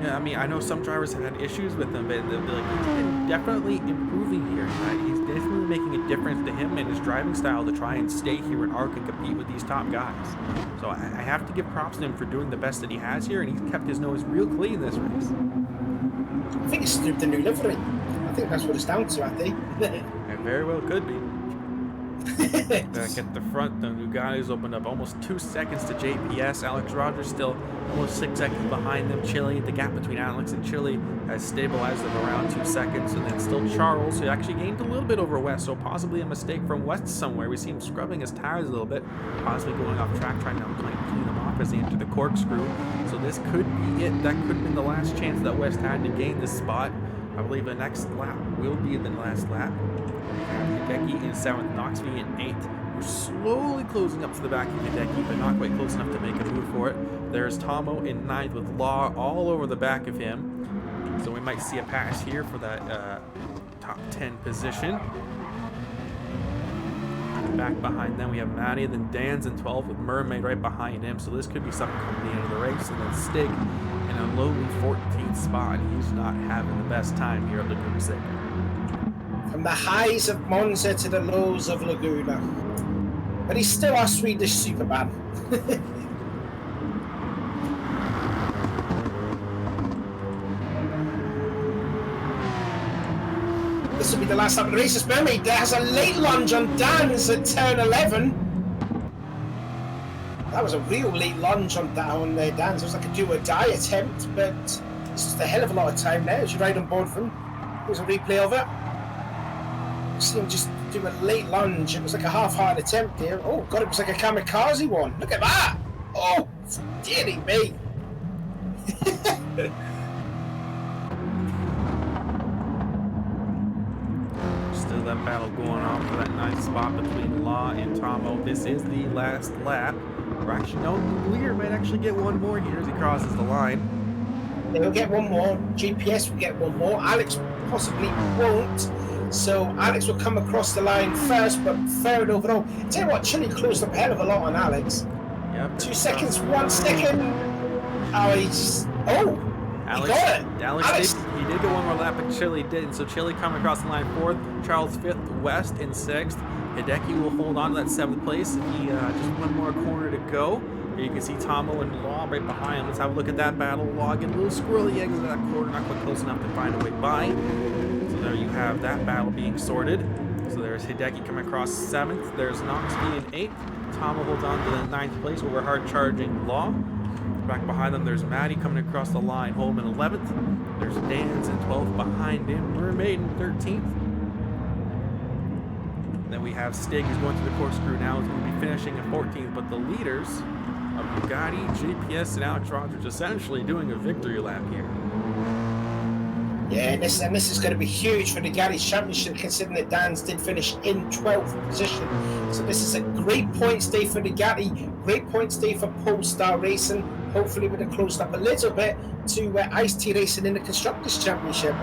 yeah, I mean, I know some drivers have had issues with him, but he's been definitely improving here. Right? He's definitely making a difference to him and his driving style to try and stay here in ARC and compete with these top guys. So I have to give props to him for doing the best that he has here, and he's kept his nose real clean this race. I think it's the new livery. I think that's what it's down to, I think. It very well could be. Back at the front, the Nugatti's opened up almost 2 seconds to JPS. Alex Rogers still almost 6 seconds behind them. Chile, the gap between Alex and Chile has stabilized them around 2 seconds. And then still Charles, who actually gained a little bit over West, so possibly a mistake from West somewhere. We see him scrubbing his tires a little bit, possibly going off track, trying to clean them off as they enter the corkscrew. So this could be it. That could have been the last chance that West had to gain this spot. I believe the next lap will be the last lap. Hideki in 7th, Knoxville in 8th. We're slowly closing up to the back of Hideki, but not quite close enough to make a move for it. There's Tomo in 9th with Law all over the back of him. So we might see a pass here for that top 10 position. Back behind them we have Matty, then Dan's in 12th with Mermaid right behind him. So this could be something coming into the race. And then Stig in a lowly 14th spot. He's not having the best time here at Laguna Seca. From the highs of Monza to the lows of Laguna. But he's still our Swedish Superman. This will be the last lap of the race. Mermaid has a late lunge on Dan's at turn 11. That was a real late lunge on Dan's. It was like a do-or-die attempt, but it's just a hell of a lot of time now. As you ride on board for him. Here's a replay of it. See him just do a late lunge. It was like a half-hearted attempt there. Oh god, it was like a kamikaze one. Look at that! Oh, dearie me! Still that battle going on for that nice spot between Law and Tomo. This is the last lap. Or actually, no, Lear might actually get one more here as he crosses the line. They will get one more. GPS will get one more. Alex possibly won't. So Alex will come across the line first, but third overall. Tell you what, Chile closed up a hell of a lot on Alex. Yep. 2 seconds, 1 second. Oh, he's... Oh! Alex, he got it! Alex did get one more lap, but Chile didn't. So Chile coming across the line 4th, Charles 5th, West in 6th. Hideki will hold on to that 7th place. He just one more corner to go. Here you can see Tomo and Law right behind him. Let's have a look at that battle. Law getting a little squirrely exit that corner, not quite close enough to find a way by. So there you have that battle being sorted. So there's Hideki coming across 7th. There's Knoxby in 8th. Tomo holds on to the 9th place over hard-charging Law. Back behind them, there's Maddie coming across the line, home in 11th. There's Dan's in 12th behind him. Mermaid in 13th. And then we have Stig, who's going through the corkscrew now. He's going to be finishing in 14th. But the leaders of Bugatti, GPS, and Alex Rogers essentially doing a victory lap here. Yeah, and this is going to be huge for the Gary's Championship, considering that Dan's did finish in 12th position. So this is a great points day for the Gatti, great points day for Polestar Racing. Hopefully we'll have closed up a little bit to Ice-T Racing in the Constructors' Championship.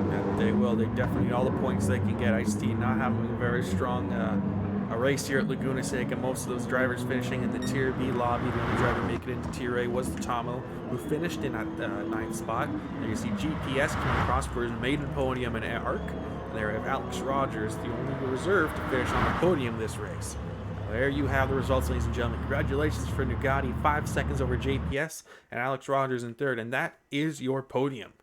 Yeah, they will. They definitely need all the points they can get. Ice-T not having a very strong a race here at Laguna Seca. Most of those drivers finishing in the Tier B lobby. The only driver making it into Tier A was the Tomo, who finished in at 9th spot. And you see GPS coming across for his maiden podium in ARC. And there we have Alex Rogers, the only reserve to finish on the podium this race. There you have the results, ladies and gentlemen. Congratulations for Nugatti, 5 seconds over JPS, and Alex Rogers in 3rd. And that is your podium.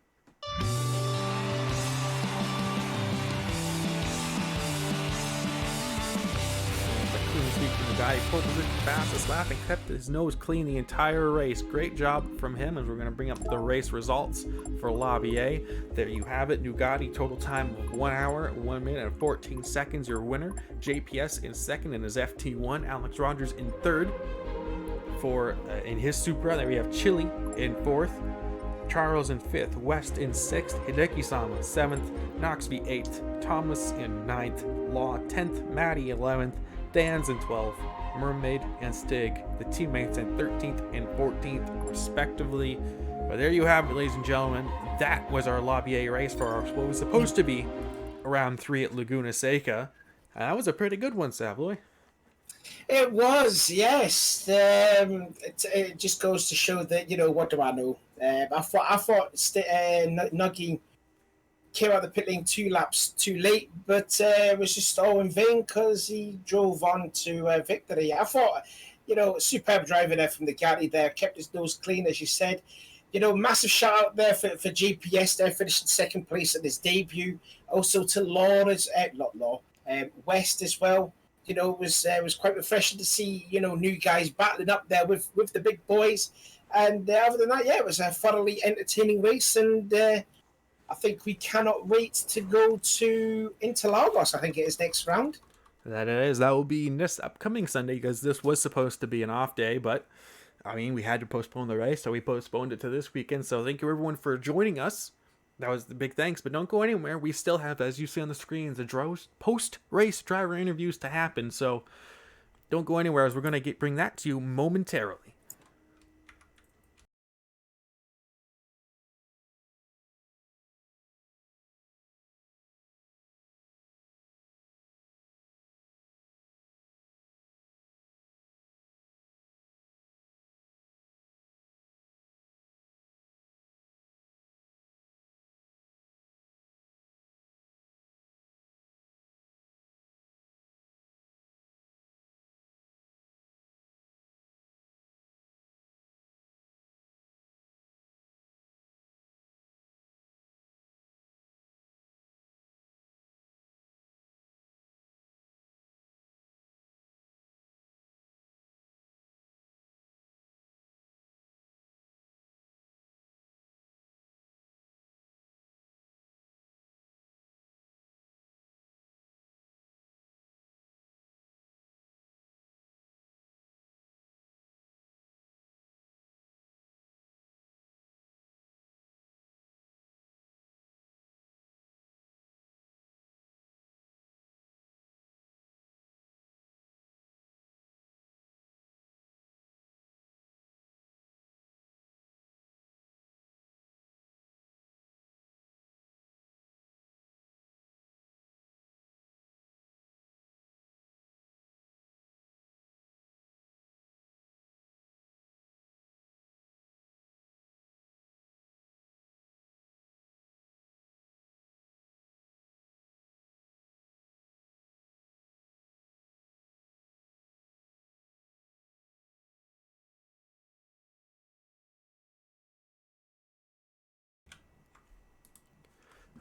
The guy pole position, fastest lap, and kept his nose clean the entire race. Great job from him, as we're going to bring up the race results for Lobby A. There you have it. Nugatti total time of 1 hour, 1 minute, and 14 seconds. Your winner. JPS in 2nd in his FT1. Alex Rogers in 3rd for in his Supra. There we have Chili in 4th. Charles in 5th. West in 6th. Hideki-sama 7th. Knoxby 8th. Thomas in 9th. Law 10th. Maddie 11th. Dan's in 12th, Mermaid and Stig, the teammates in 13th and 14th, respectively. But there you have it, ladies and gentlemen. That was our Lobby A race for what was supposed to be round 3 at Laguna Seca. And that was a pretty good one, Savoy. It was, yes. It just goes to show that, what do I know? I thought Nuggy came out of the pit lane 2 laps too late, but it was just all in vain because he drove on to victory. I thought, superb driving there from the Gatti there, kept his nose clean, as you said. Massive shout out there for GPS there, finishing 2nd place at his debut. Also to West as well. It was quite refreshing to see, new guys battling up there with the big boys. And other than that, it was a thoroughly entertaining race, and I think we cannot wait to go to Interlagos. I think it is next round. That it is. That will be this upcoming Sunday, because this was supposed to be an off day, but we had to postpone the race, so we postponed it to this weekend. So thank you everyone for joining us. That was the big thanks, but don't go anywhere. We still have, as you see on the screens, the post-race driver interviews to happen. So don't go anywhere, as we're going to bring that to you momentarily.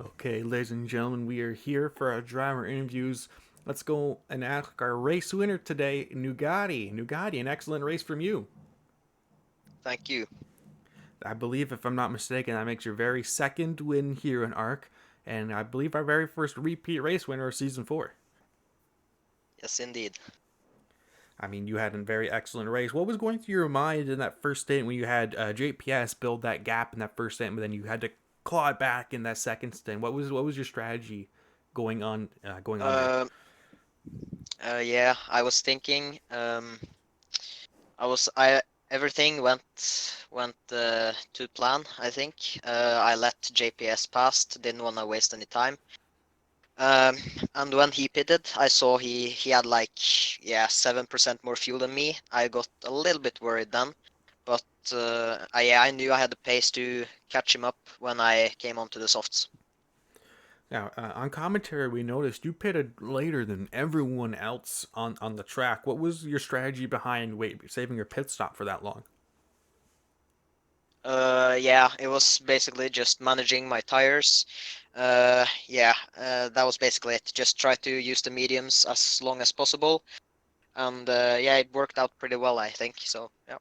Okay, ladies and gentlemen, we are here for our driver interviews. Let's go and ask our race winner today, Nugatti. Nugatti, an excellent race from you. Thank you. I believe, if I'm not mistaken, that makes your very second win here in ARC, and I believe our very first repeat race winner of Season 4. Yes, indeed. I mean, you had a very excellent race. What was going through your mind in that first stint when you had JPS build that gap in that first stint, but then you had to claw it back in that second stint? What was your strategy going on there? Um, yeah, I was thinking. I everything went to plan. I think. I let JPS past. Didn't want to waste any time. Um, and when he pitted, I saw he had like 7% more fuel than me. I got a little bit worried then, but I knew I had the pace to catch him up when I came onto the softs. Now, on commentary, we noticed you pitted later than everyone else on the track. What was your strategy behind saving your pit stop for that long? Yeah, it was basically just managing my tires. That was basically it. Just try to use the mediums as long as possible, and yeah, it worked out pretty well, I think. So yeah.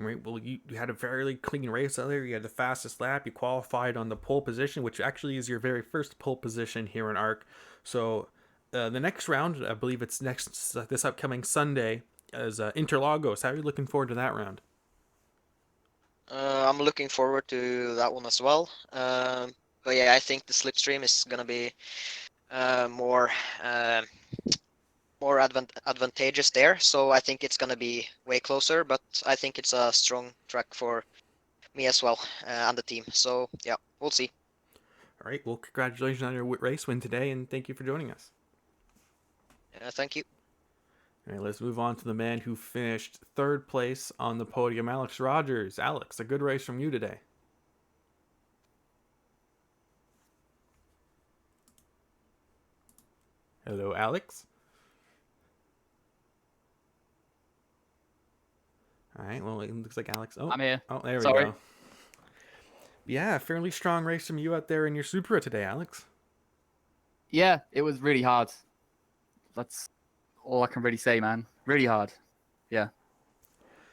Right. Well, you had a fairly clean race out there. You had the fastest lap. You qualified on the pole position, which actually is your very first pole position here in ARC. So the next round, I believe it's this upcoming Sunday, is Interlagos. How are you looking forward to that round? I'm looking forward to that one as well. But yeah, I think the slipstream is gonna be more advantageous there. So I think it's gonna be way closer. But I think it's a strong track for me as well and the team. So yeah, we'll see. All right. Well, congratulations on your race win today, and thank you for joining us. Thank you. All right, let's move on to the man who finished third place on the podium, Alex Rogers. Alex, a good race from you today. Hello, Alex. All right, well, it looks like Alex. Oh, I'm here. Oh, there Sorry. we go. Yeah, fairly strong race from you out there in your Supra today, Alex. Yeah, it was really hard. That's all I can really say, man. Really hard. Yeah.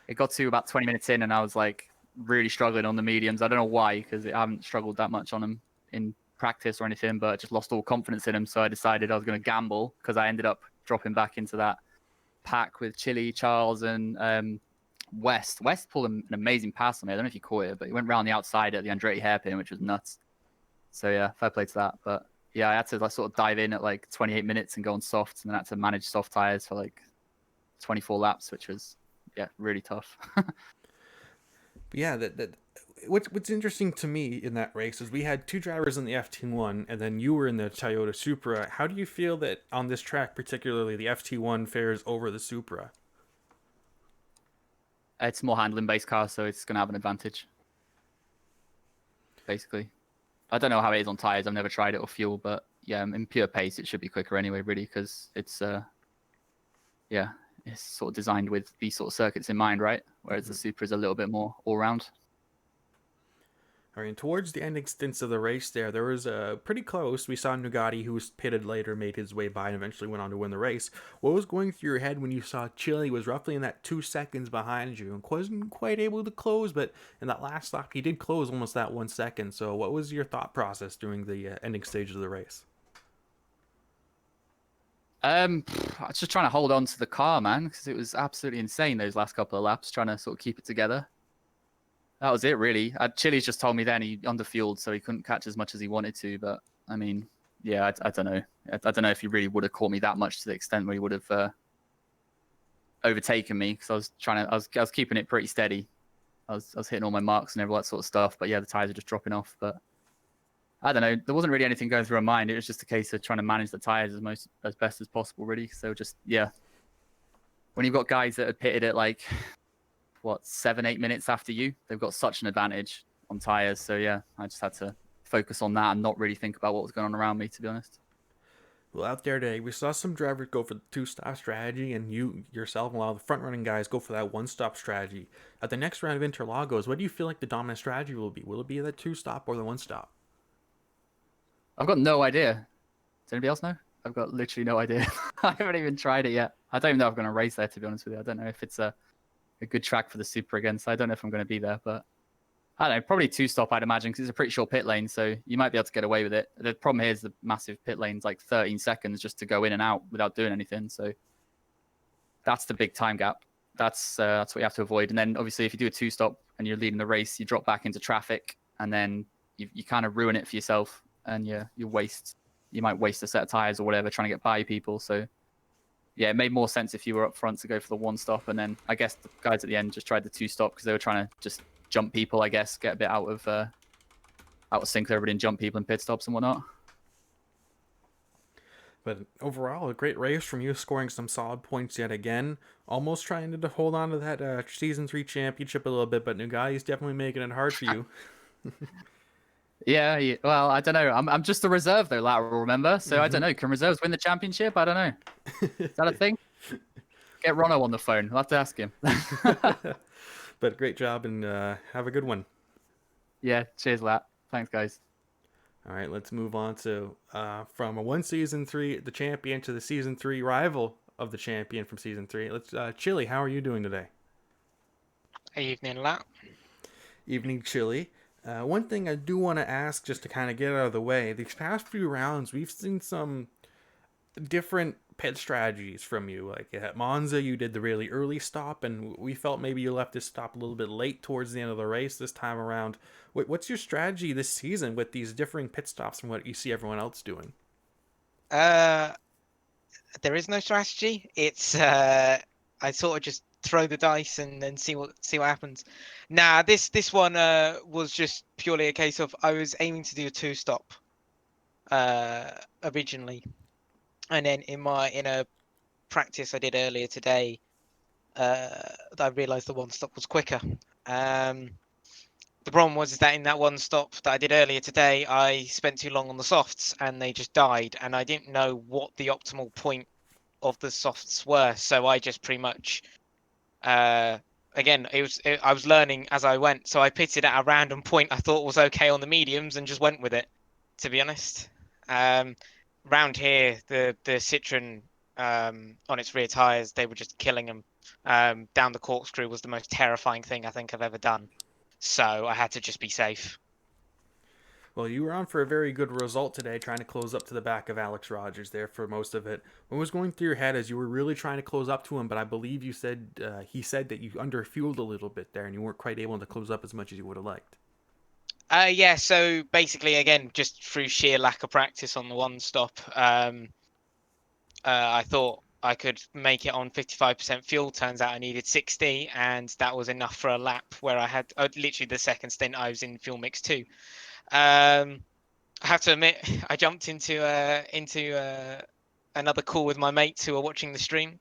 It got to about 20 minutes in, and I was like really struggling on the mediums. I don't know why, because I haven't struggled that much on them in practice or anything, but I just lost all confidence in them. So I decided I was going to gamble because I ended up dropping back into that pack with Chile, Charles, and West. West pulled an amazing pass on me. I don't know if you caught it, but he went round the outside at the Andretti hairpin, which was nuts. So yeah, fair play to that. But yeah, I had to sort of dive in at like 28 minutes and go on softs, and then I had to manage soft tires for like 24 laps, which was really tough. Yeah, what's interesting to me in that race is we had two drivers in the FT1, and then you were in the Toyota Supra. How do you feel that on this track, particularly, the FT1 fares over the Supra? It's more handling based car, so it's going to have an advantage. Basically. I don't know how it is on tires. I've never tried it or fuel, but yeah, in pure pace, it should be quicker anyway, really, because it's it's sort of designed with these sort of circuits in mind, right? Whereas the Supra is a little bit more all round. All right, and towards the ending stints of the race there was pretty close. We saw Nugatti, who was pitted later, made his way by and eventually went on to win the race. What was going through your head when you saw Chile was roughly in that 2 seconds behind you and wasn't quite able to close, but in that last lap, he did close almost that 1 second. So what was your thought process during the ending stage of the race? I was just trying to hold on to the car, man, because it was absolutely insane those last couple of laps, trying to sort of keep it together. That was it, really. Chile's just told me then he underfueled, so he couldn't catch as much as he wanted to. But I mean, yeah, I don't know. I don't know if he really would have caught me that much to the extent where he would have overtaken me, because I was keeping it pretty steady. I was hitting all my marks and all that sort of stuff. But yeah, the tires are just dropping off. But I don't know. There wasn't really anything going through my mind. It was just a case of trying to manage the tires as best as possible, really. So just when you've got guys that are pitted at like 7-8 minutes after you, they've got such an advantage on tires. So yeah, I just had to focus on that and not really think about what was going on around me, to be honest. Well, out there today, we saw some drivers go for the 2-stop strategy, and you yourself and a lot of the front-running guys go for that 1-stop strategy. At the next round of Interlagos, what do you feel like the dominant strategy will be? Will it be that 2-stop or the 1-stop? I've got no idea. Does anybody else know? I've got literally no idea. I haven't even tried it yet. I don't even know if I'm going to race there, to be honest with you. I don't know if it's a good track for the Super again, so I don't know if I'm going to be there, but I don't know, probably two-stop, I'd imagine, because it's a pretty short pit lane, so you might be able to get away with it. The problem here is the massive pit lane's like 13 seconds just to go in and out without doing anything, so that's the big time gap. That's what you have to avoid. And then, obviously, if you do a two-stop and you're leading the race, you drop back into traffic, and then you kind of ruin it for yourself, and you might waste a set of tires or whatever trying to get by people, so yeah, it made more sense if you were up front to go for the one stop, and then I guess the guys at the end just tried the two stop because they were trying to just jump people, I guess, get a bit out of sync with everybody and jump people in pit stops and whatnot. But overall, a great race from you, scoring some solid points yet again. Almost trying to hold on to that Season 3 championship a little bit, but Nugatti's definitely making it hard for you. Yeah, well, I don't know. I'm just a reserve, though, lateral, remember? So I don't know. Can reserves win the championship? I don't know. Is that a thing? Get Rono on the phone. I'll have to ask him. But great job, and have a good one. Yeah, cheers, Lat. Thanks, guys. All right, let's move on to from a Season 3 the champion to the Season 3 rival of the champion from Season 3. Let's Chili, how are you doing today? Evening, Lat. Evening, Chili. One thing I do want to ask, just to kind of get out of the way, these past few rounds, we've seen some different pit strategies from you. Like at Monza, you did the really early stop, and we felt maybe you left this stop a little bit late towards the end of the race this time around. What's your strategy this season with these differing pit stops from what you see everyone else doing? There is no strategy. It's I sort of just throw the dice and then see what happens. Nah, this one was just purely a case of I was aiming to do a two stop originally, and then in a practice I did earlier today, I realised the one stop was quicker. The problem was that in that one stop that I did earlier today, I spent too long on the softs and they just died, and I didn't know what the optimal point of the softs were, so I just pretty much again I was learning as I went, so I pitted at a random point I thought was okay on the mediums and just went with it, to be honest. Round here the Citroen on its rear tires, they were just killing them. Down the corkscrew was the most terrifying thing I think I've ever done, so I had to just be safe. Well, you were on for a very good result today, trying to close up to the back of Alex Rogers there for most of it. What was going through your head as you were really trying to close up to him, but I believe you said he said that you underfueled a little bit there and you weren't quite able to close up as much as you would have liked. Yeah, so basically, again, just through sheer lack of practice on the one stop, I thought I could make it on 55% fuel. Turns out I needed 60, and that was enough for a lap where I had literally the second stint I was in fuel mix 2. I have to admit, I jumped into another call with my mates who were watching the stream.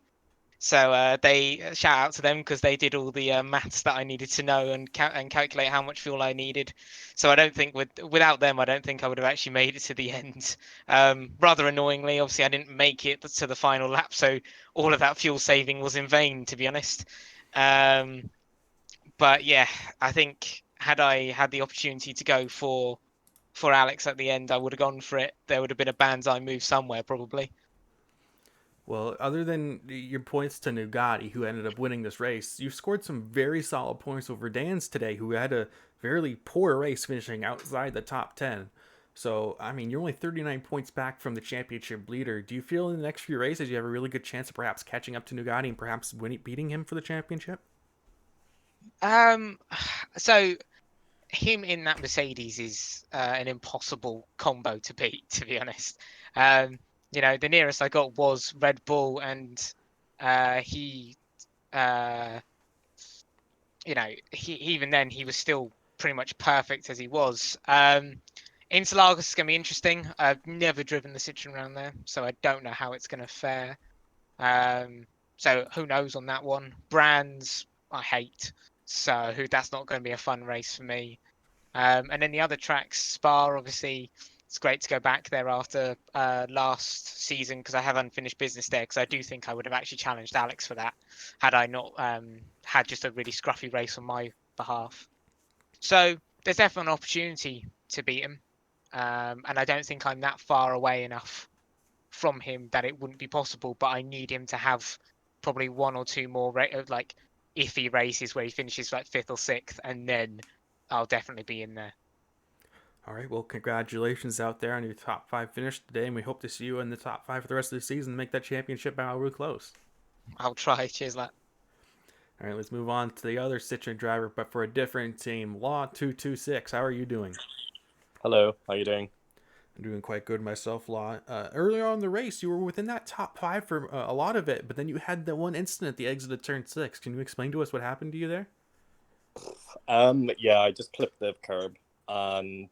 So they shout out to them because they did all the maths that I needed to know and calculate how much fuel I needed. So I don't think without them, I don't think I would have actually made it to the end. Rather annoyingly, obviously, I didn't make it to the final lap, so all of that fuel saving was in vain, to be honest. But yeah, I think had I had the opportunity to go for Alex at the end, I would have gone for it. There would have been a banzai move somewhere, probably. Well, other than your points to Nugatti, who ended up winning this race, you scored some very solid points over Dan's today, who had a fairly poor race, finishing outside the top 10. So, I mean, you're only 39 points back from the championship leader. Do you feel in the next few races you have a really good chance of perhaps catching up to Nugatti and perhaps beating him for the championship? So him in that Mercedes is an impossible combo to beat, to be honest. The nearest I got was Red Bull, and he even then he was still pretty much perfect as he was. Interlagos is going to be interesting. I've never driven the Citroen around there, so I don't know how it's going to fare. So who knows on that one. Brands I hate, so that's not going to be a fun race for me. And then the other tracks, Spa, obviously, it's great to go back there after last season because I have unfinished business there, because I do think I would have actually challenged Alex for that had I not had just a really scruffy race on my behalf. So there's definitely an opportunity to beat him. and I don't think I'm that far away enough from him that it wouldn't be possible. But I need him to have probably one or two more like iffy races where he finishes like 5th or 6th, and then I'll definitely be in there. All right, well, congratulations out there on your top 5 finish today, and we hope to see you in the top 5 for the rest of the season and make that championship battle real close. I'll try. Cheers, lad. All right, let's move on to the other Citroen driver, but for a different team, Law226. How are you doing? Hello, how you doing? I'm doing quite good myself, Law. Earlier on in the race, you were within that top 5 for a lot of it, but then you had that one incident at the exit of turn 6. Can you explain to us what happened to you there? Yeah, I just clipped the curb, and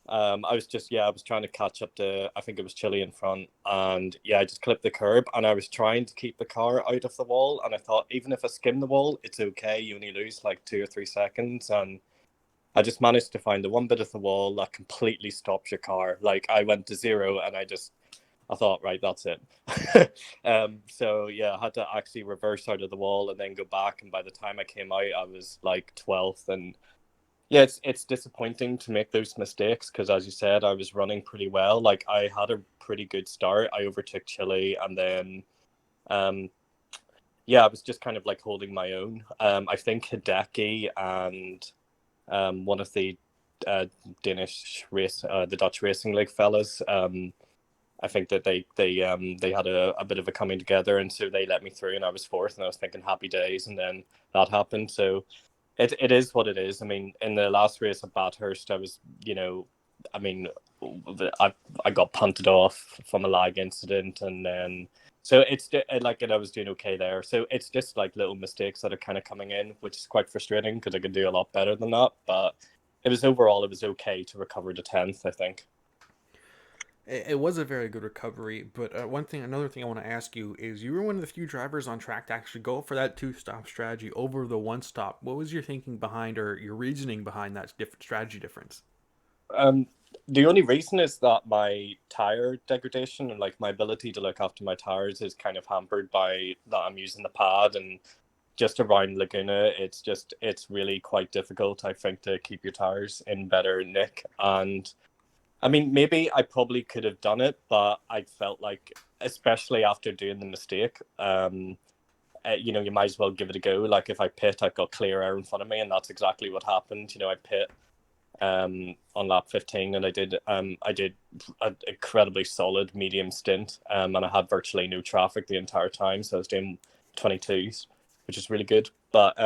I was trying to catch up to, I think it was Chile in front, and yeah, I just clipped the curb, and I was trying to keep the car out of the wall, and I thought even if I skim the wall, it's okay. You only lose like 2 or 3 seconds, and I just managed to find the one bit of the wall that completely stops your car. Like I went to 0, and I thought, right, that's it. So yeah, I had to actually reverse out of the wall and then go back. And by the time I came out, I was like 12th. And yeah, it's disappointing to make those mistakes because, as you said, I was running pretty well. Like I had a pretty good start. I overtook Chile, and then yeah, I was just kind of like holding my own. I think Hideki and one of the Danish race, the Dutch Racing League fellas. I think that they had a bit of a coming together, and so they let me through, and I was 4th, and I was thinking happy days, and then that happened. So it is what it is. I mean, in the last race at Bathurst, I was, I mean, I got punted off from a lag incident, and then so it's like, and I was doing okay there. So it's just like little mistakes that are kind of coming in, which is quite frustrating because I could do a lot better than that. But it was okay to recover to 10th, I think. It was a very good recovery, but another thing I want to ask you is you were one of the few drivers on track to actually go for that 2-stop strategy over the 1-stop. What was your thinking behind, or your reasoning behind that strategy difference? The only reason is that my tire degradation and like my ability to look after my tires is kind of hampered by that I'm using the pad, and just around Laguna, it's really quite difficult, I think, to keep your tires in better nick. And I mean, maybe I probably could have done it, but I felt like, especially after doing the mistake, you might as well give it a go. Like if I pit, I've got clear air in front of me, and that's exactly what happened. I pit on lap 15, and I did an incredibly solid medium stint, and I had virtually no traffic the entire time, so I was doing 22s, which is really good. But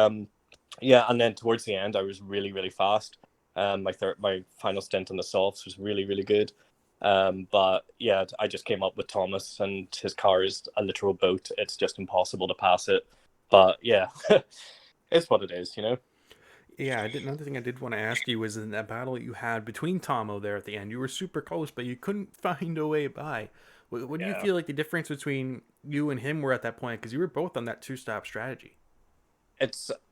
yeah, and then towards the end, I was really, really fast. My final stint on the softs was really, really good. But yeah, I just came up with Thomas, and his car is a literal boat. It's just impossible to pass it. But yeah, it's what it is, Yeah, another thing I did want to ask you was in that battle you had between Tomo there at the end. You were super close, but you couldn't find a way by. What do you feel like the difference between you and him were at that point? Because you were both on that 2-stop strategy.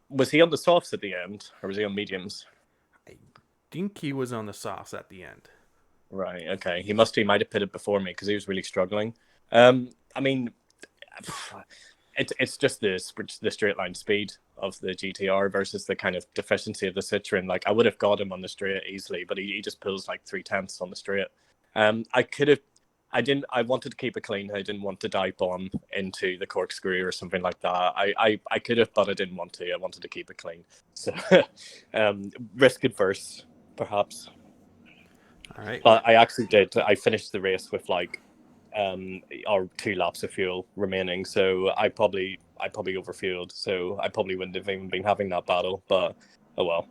Was he on the softs at the end, or was he on mediums? I think he was on the softs at the end. Right, okay. He might have pitted before me because he was really struggling. I mean, it's just the straight line speed of the GTR versus the kind of deficiency of the Citroen. Like I would have got him on the straight easily, but he just pulls like 3/10 on the straight. I wanted to keep it clean. I didn't want to dive bomb into the corkscrew or something like that. I could have, but I didn't want to. I wanted to keep it clean. So risk adverse, perhaps. All right. But I actually did. I finished the race with like or 2 laps of fuel remaining, so I probably overfueled, so I probably wouldn't have even been having that battle, but oh well.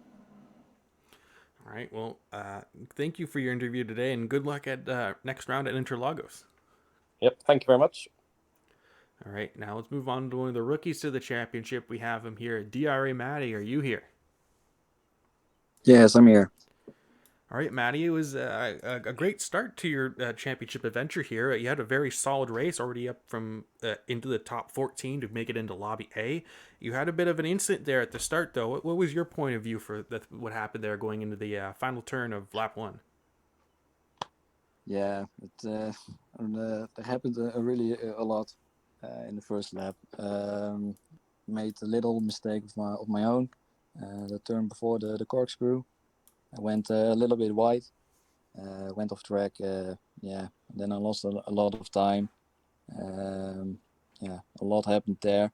All right, well, thank you for your interview today, and good luck at next round at Interlagos. Yep, thank you very much. All right, now let's move on to one of the rookies to the championship. We have him here. DRA Matty, are you here? Yes, I'm here. All right, Matty, it was a great start to your championship adventure here. You had a very solid race, already up from into the top 14 to make it into Lobby A. You had a bit of an incident there at the start, though. What was your point of view for what happened there going into the final turn of lap 1? Yeah, it happened really a lot in the first lap. Made a little mistake of my own. The turn before the corkscrew. I went a little bit wide, went off track. Yeah, then I lost a lot of time. Yeah, a lot happened there.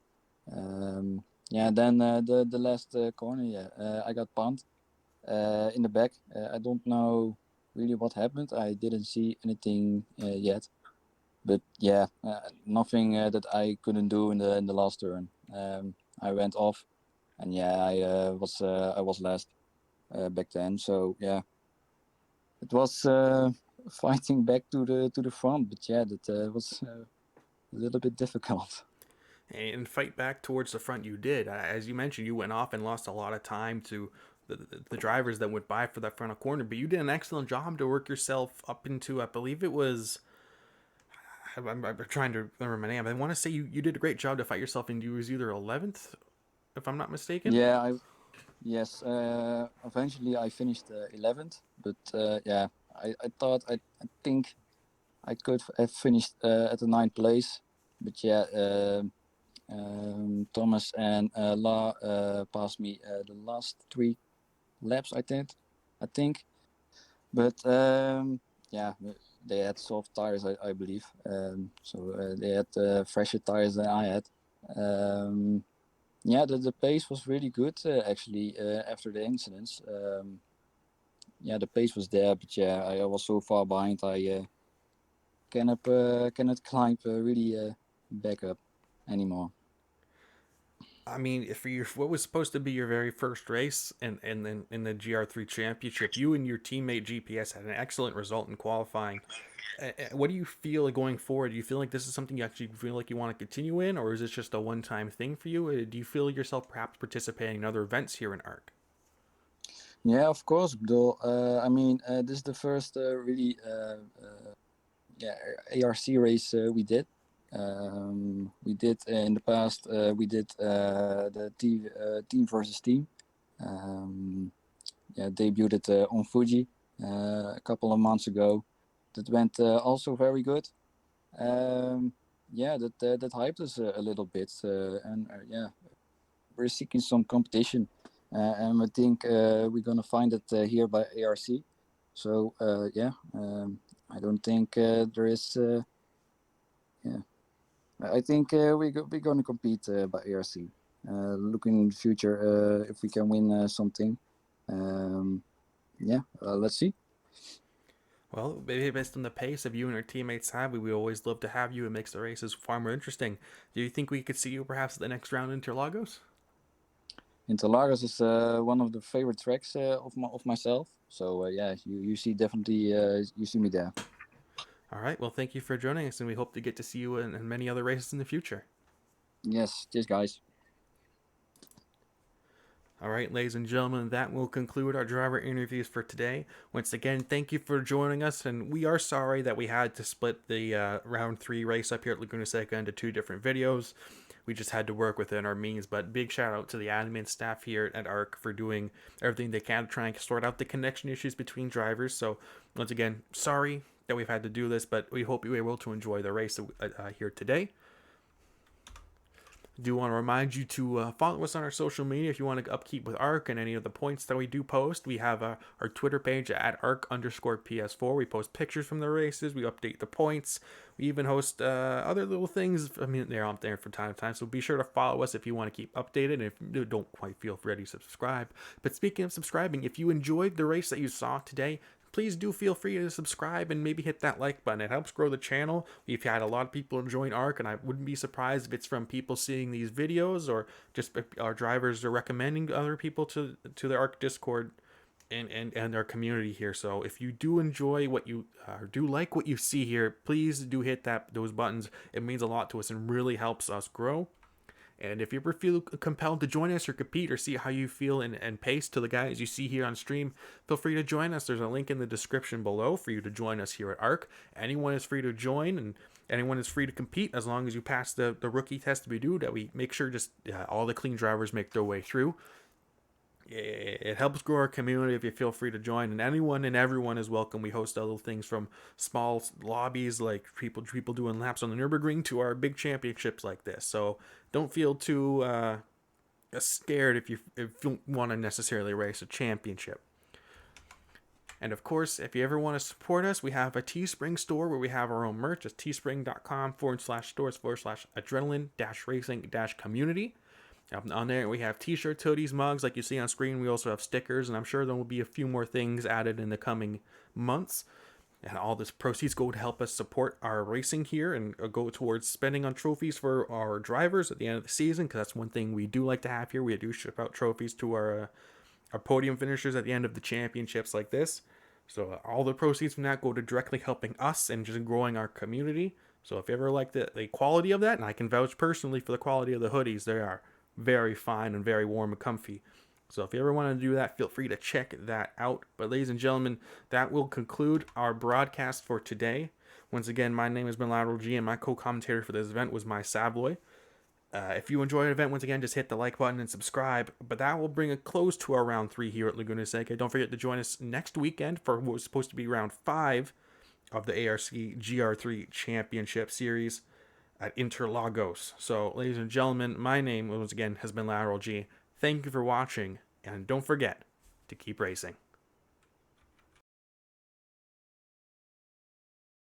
Yeah, then the last corner, yeah, I got pumped in the back. I don't know really what happened. I didn't see anything yet, but yeah, nothing that I couldn't do in the last turn. I went off, and yeah, I was last back then. So yeah, it was fighting back to the front, but yeah, that was a little bit difficult. And fight back towards the front you did. As you mentioned, you went off and lost a lot of time to the drivers that went by for that front corner, but you did an excellent job to work yourself up into, I believe it was, I'm trying to remember my name. I want to say you did a great job to fight yourself into, you was either 11th, if I'm not mistaken. Yeah, yes. Eventually, I finished 11th, but yeah, I thought I think I could have finished at the ninth place, but yeah, Thomas and La passed me the last 3 laps. I think, but yeah, they had soft tires, I believe. So they had fresher tires than I had. Yeah, the pace was really good actually after the incidents. Yeah, the pace was there, but yeah, I was so far behind. I cannot climb really back up anymore. I mean, if you what was supposed to be your very first race and then in the GR3 championship, you and your teammate GPS had an excellent result in qualifying. What do you feel going forward? Do you feel like this is something you actually feel like you want to continue in, or is this just a one-time thing for you? Do you feel yourself perhaps participating in other events here in ARC? Yeah, of course, Abdul. I mean, this is the first really yeah, ARC race we did. We did in the past. We did the team versus team. Yeah, debuted on Fuji a couple of months ago. That went also very good. Yeah, that hyped us a little bit, and yeah, we're seeking some competition, and I think we're gonna find it here by ARC. So yeah, I don't think there is. Yeah, I think we're gonna compete by ARC. Looking in the future if we can win something. Um, yeah, let's see. Well, maybe based on the pace of you and your teammates have, we always love to have you. It makes the races far more interesting. Do you think we could see you perhaps at the next round in Interlagos? Interlagos is one of the favorite tracks of myself. So yeah, you see definitely you see me there. All right. Well, thank you for joining us, and we hope to get to see you in many other races in the future. Yes, cheers, guys. All right, ladies and gentlemen, that will conclude our driver interviews for today. Once again, thank you for joining us, and we are sorry that we had to split the round 3 race up here at Laguna Seca into 2 different videos. We just had to work within our means, but big shout out to the admin staff here at ARC for doing everything they can to try and sort out the connection issues between drivers. So, once again, sorry that we've had to do this, but we hope you were able to enjoy the race here today. Do want to remind you to follow us on our social media if you want to upkeep with ARC and any of the points that we do post. We have our Twitter page at ARC_PS4. We post pictures from the races. We update the points. We even host other little things. I mean, they're out there from time to time. So be sure to follow us if you want to keep updated. And if you don't quite feel ready to subscribe. But speaking of subscribing, if you enjoyed the race that you saw today, please do feel free to subscribe and maybe hit that like button. It helps grow the channel. We've had a lot of people enjoying ARC, and I wouldn't be surprised if it's from people seeing these videos or just our drivers are recommending other people to the ARC Discord and our community here. So if you do enjoy what you do like what you see here, please do hit those buttons. It means a lot to us and really helps us grow. And if you ever feel compelled to join us or compete or see how you feel and pace to the guys you see here on stream, feel free to join us. There's a link in the description below for you to join us here at ARC. Anyone is free to join and anyone is free to compete as long as you pass the rookie test we do, that we make sure just all the clean drivers make their way through. It helps grow our community if you feel free to join, and anyone and everyone is welcome. We host other things from small lobbies like people doing laps on the Nürburgring to our big championships like this. So don't feel too scared if you don't want to necessarily race a championship. And of course, if you ever want to support us, we have a Teespring store where we have our own merch. It's teespring.com/stores/adrenaline-racing-community. On there, we have t-shirts, hoodies, mugs, like you see on screen. We also have stickers, and I'm sure there will be a few more things added in the coming months. And all this proceeds go to help us support our racing here and go towards spending on trophies for our drivers at the end of the season, because that's one thing we do like to have here. We do ship out trophies to our podium finishers at the end of the championships like this. So all the proceeds from that go to directly helping us and just growing our community. So if you ever like the quality of that, and I can vouch personally for the quality of the hoodies, they are very fine and very warm and comfy. So if you ever want to do that, feel free to check that out. But ladies and gentlemen, that will conclude our broadcast for today. Once again, my name has been Lateral G, and my co-commentator for this event was my Savoy. If you enjoyed the event, once again, just hit the like button and subscribe. But that will bring a close to our round 3 here at Laguna Seca. Don't forget to join us next weekend for what was supposed to be round 5 of the ARC GR3 Championship Series at Interlagos. So, ladies and gentlemen, my name, once again, has been Lateral G. Thank you for watching, and don't forget to keep racing.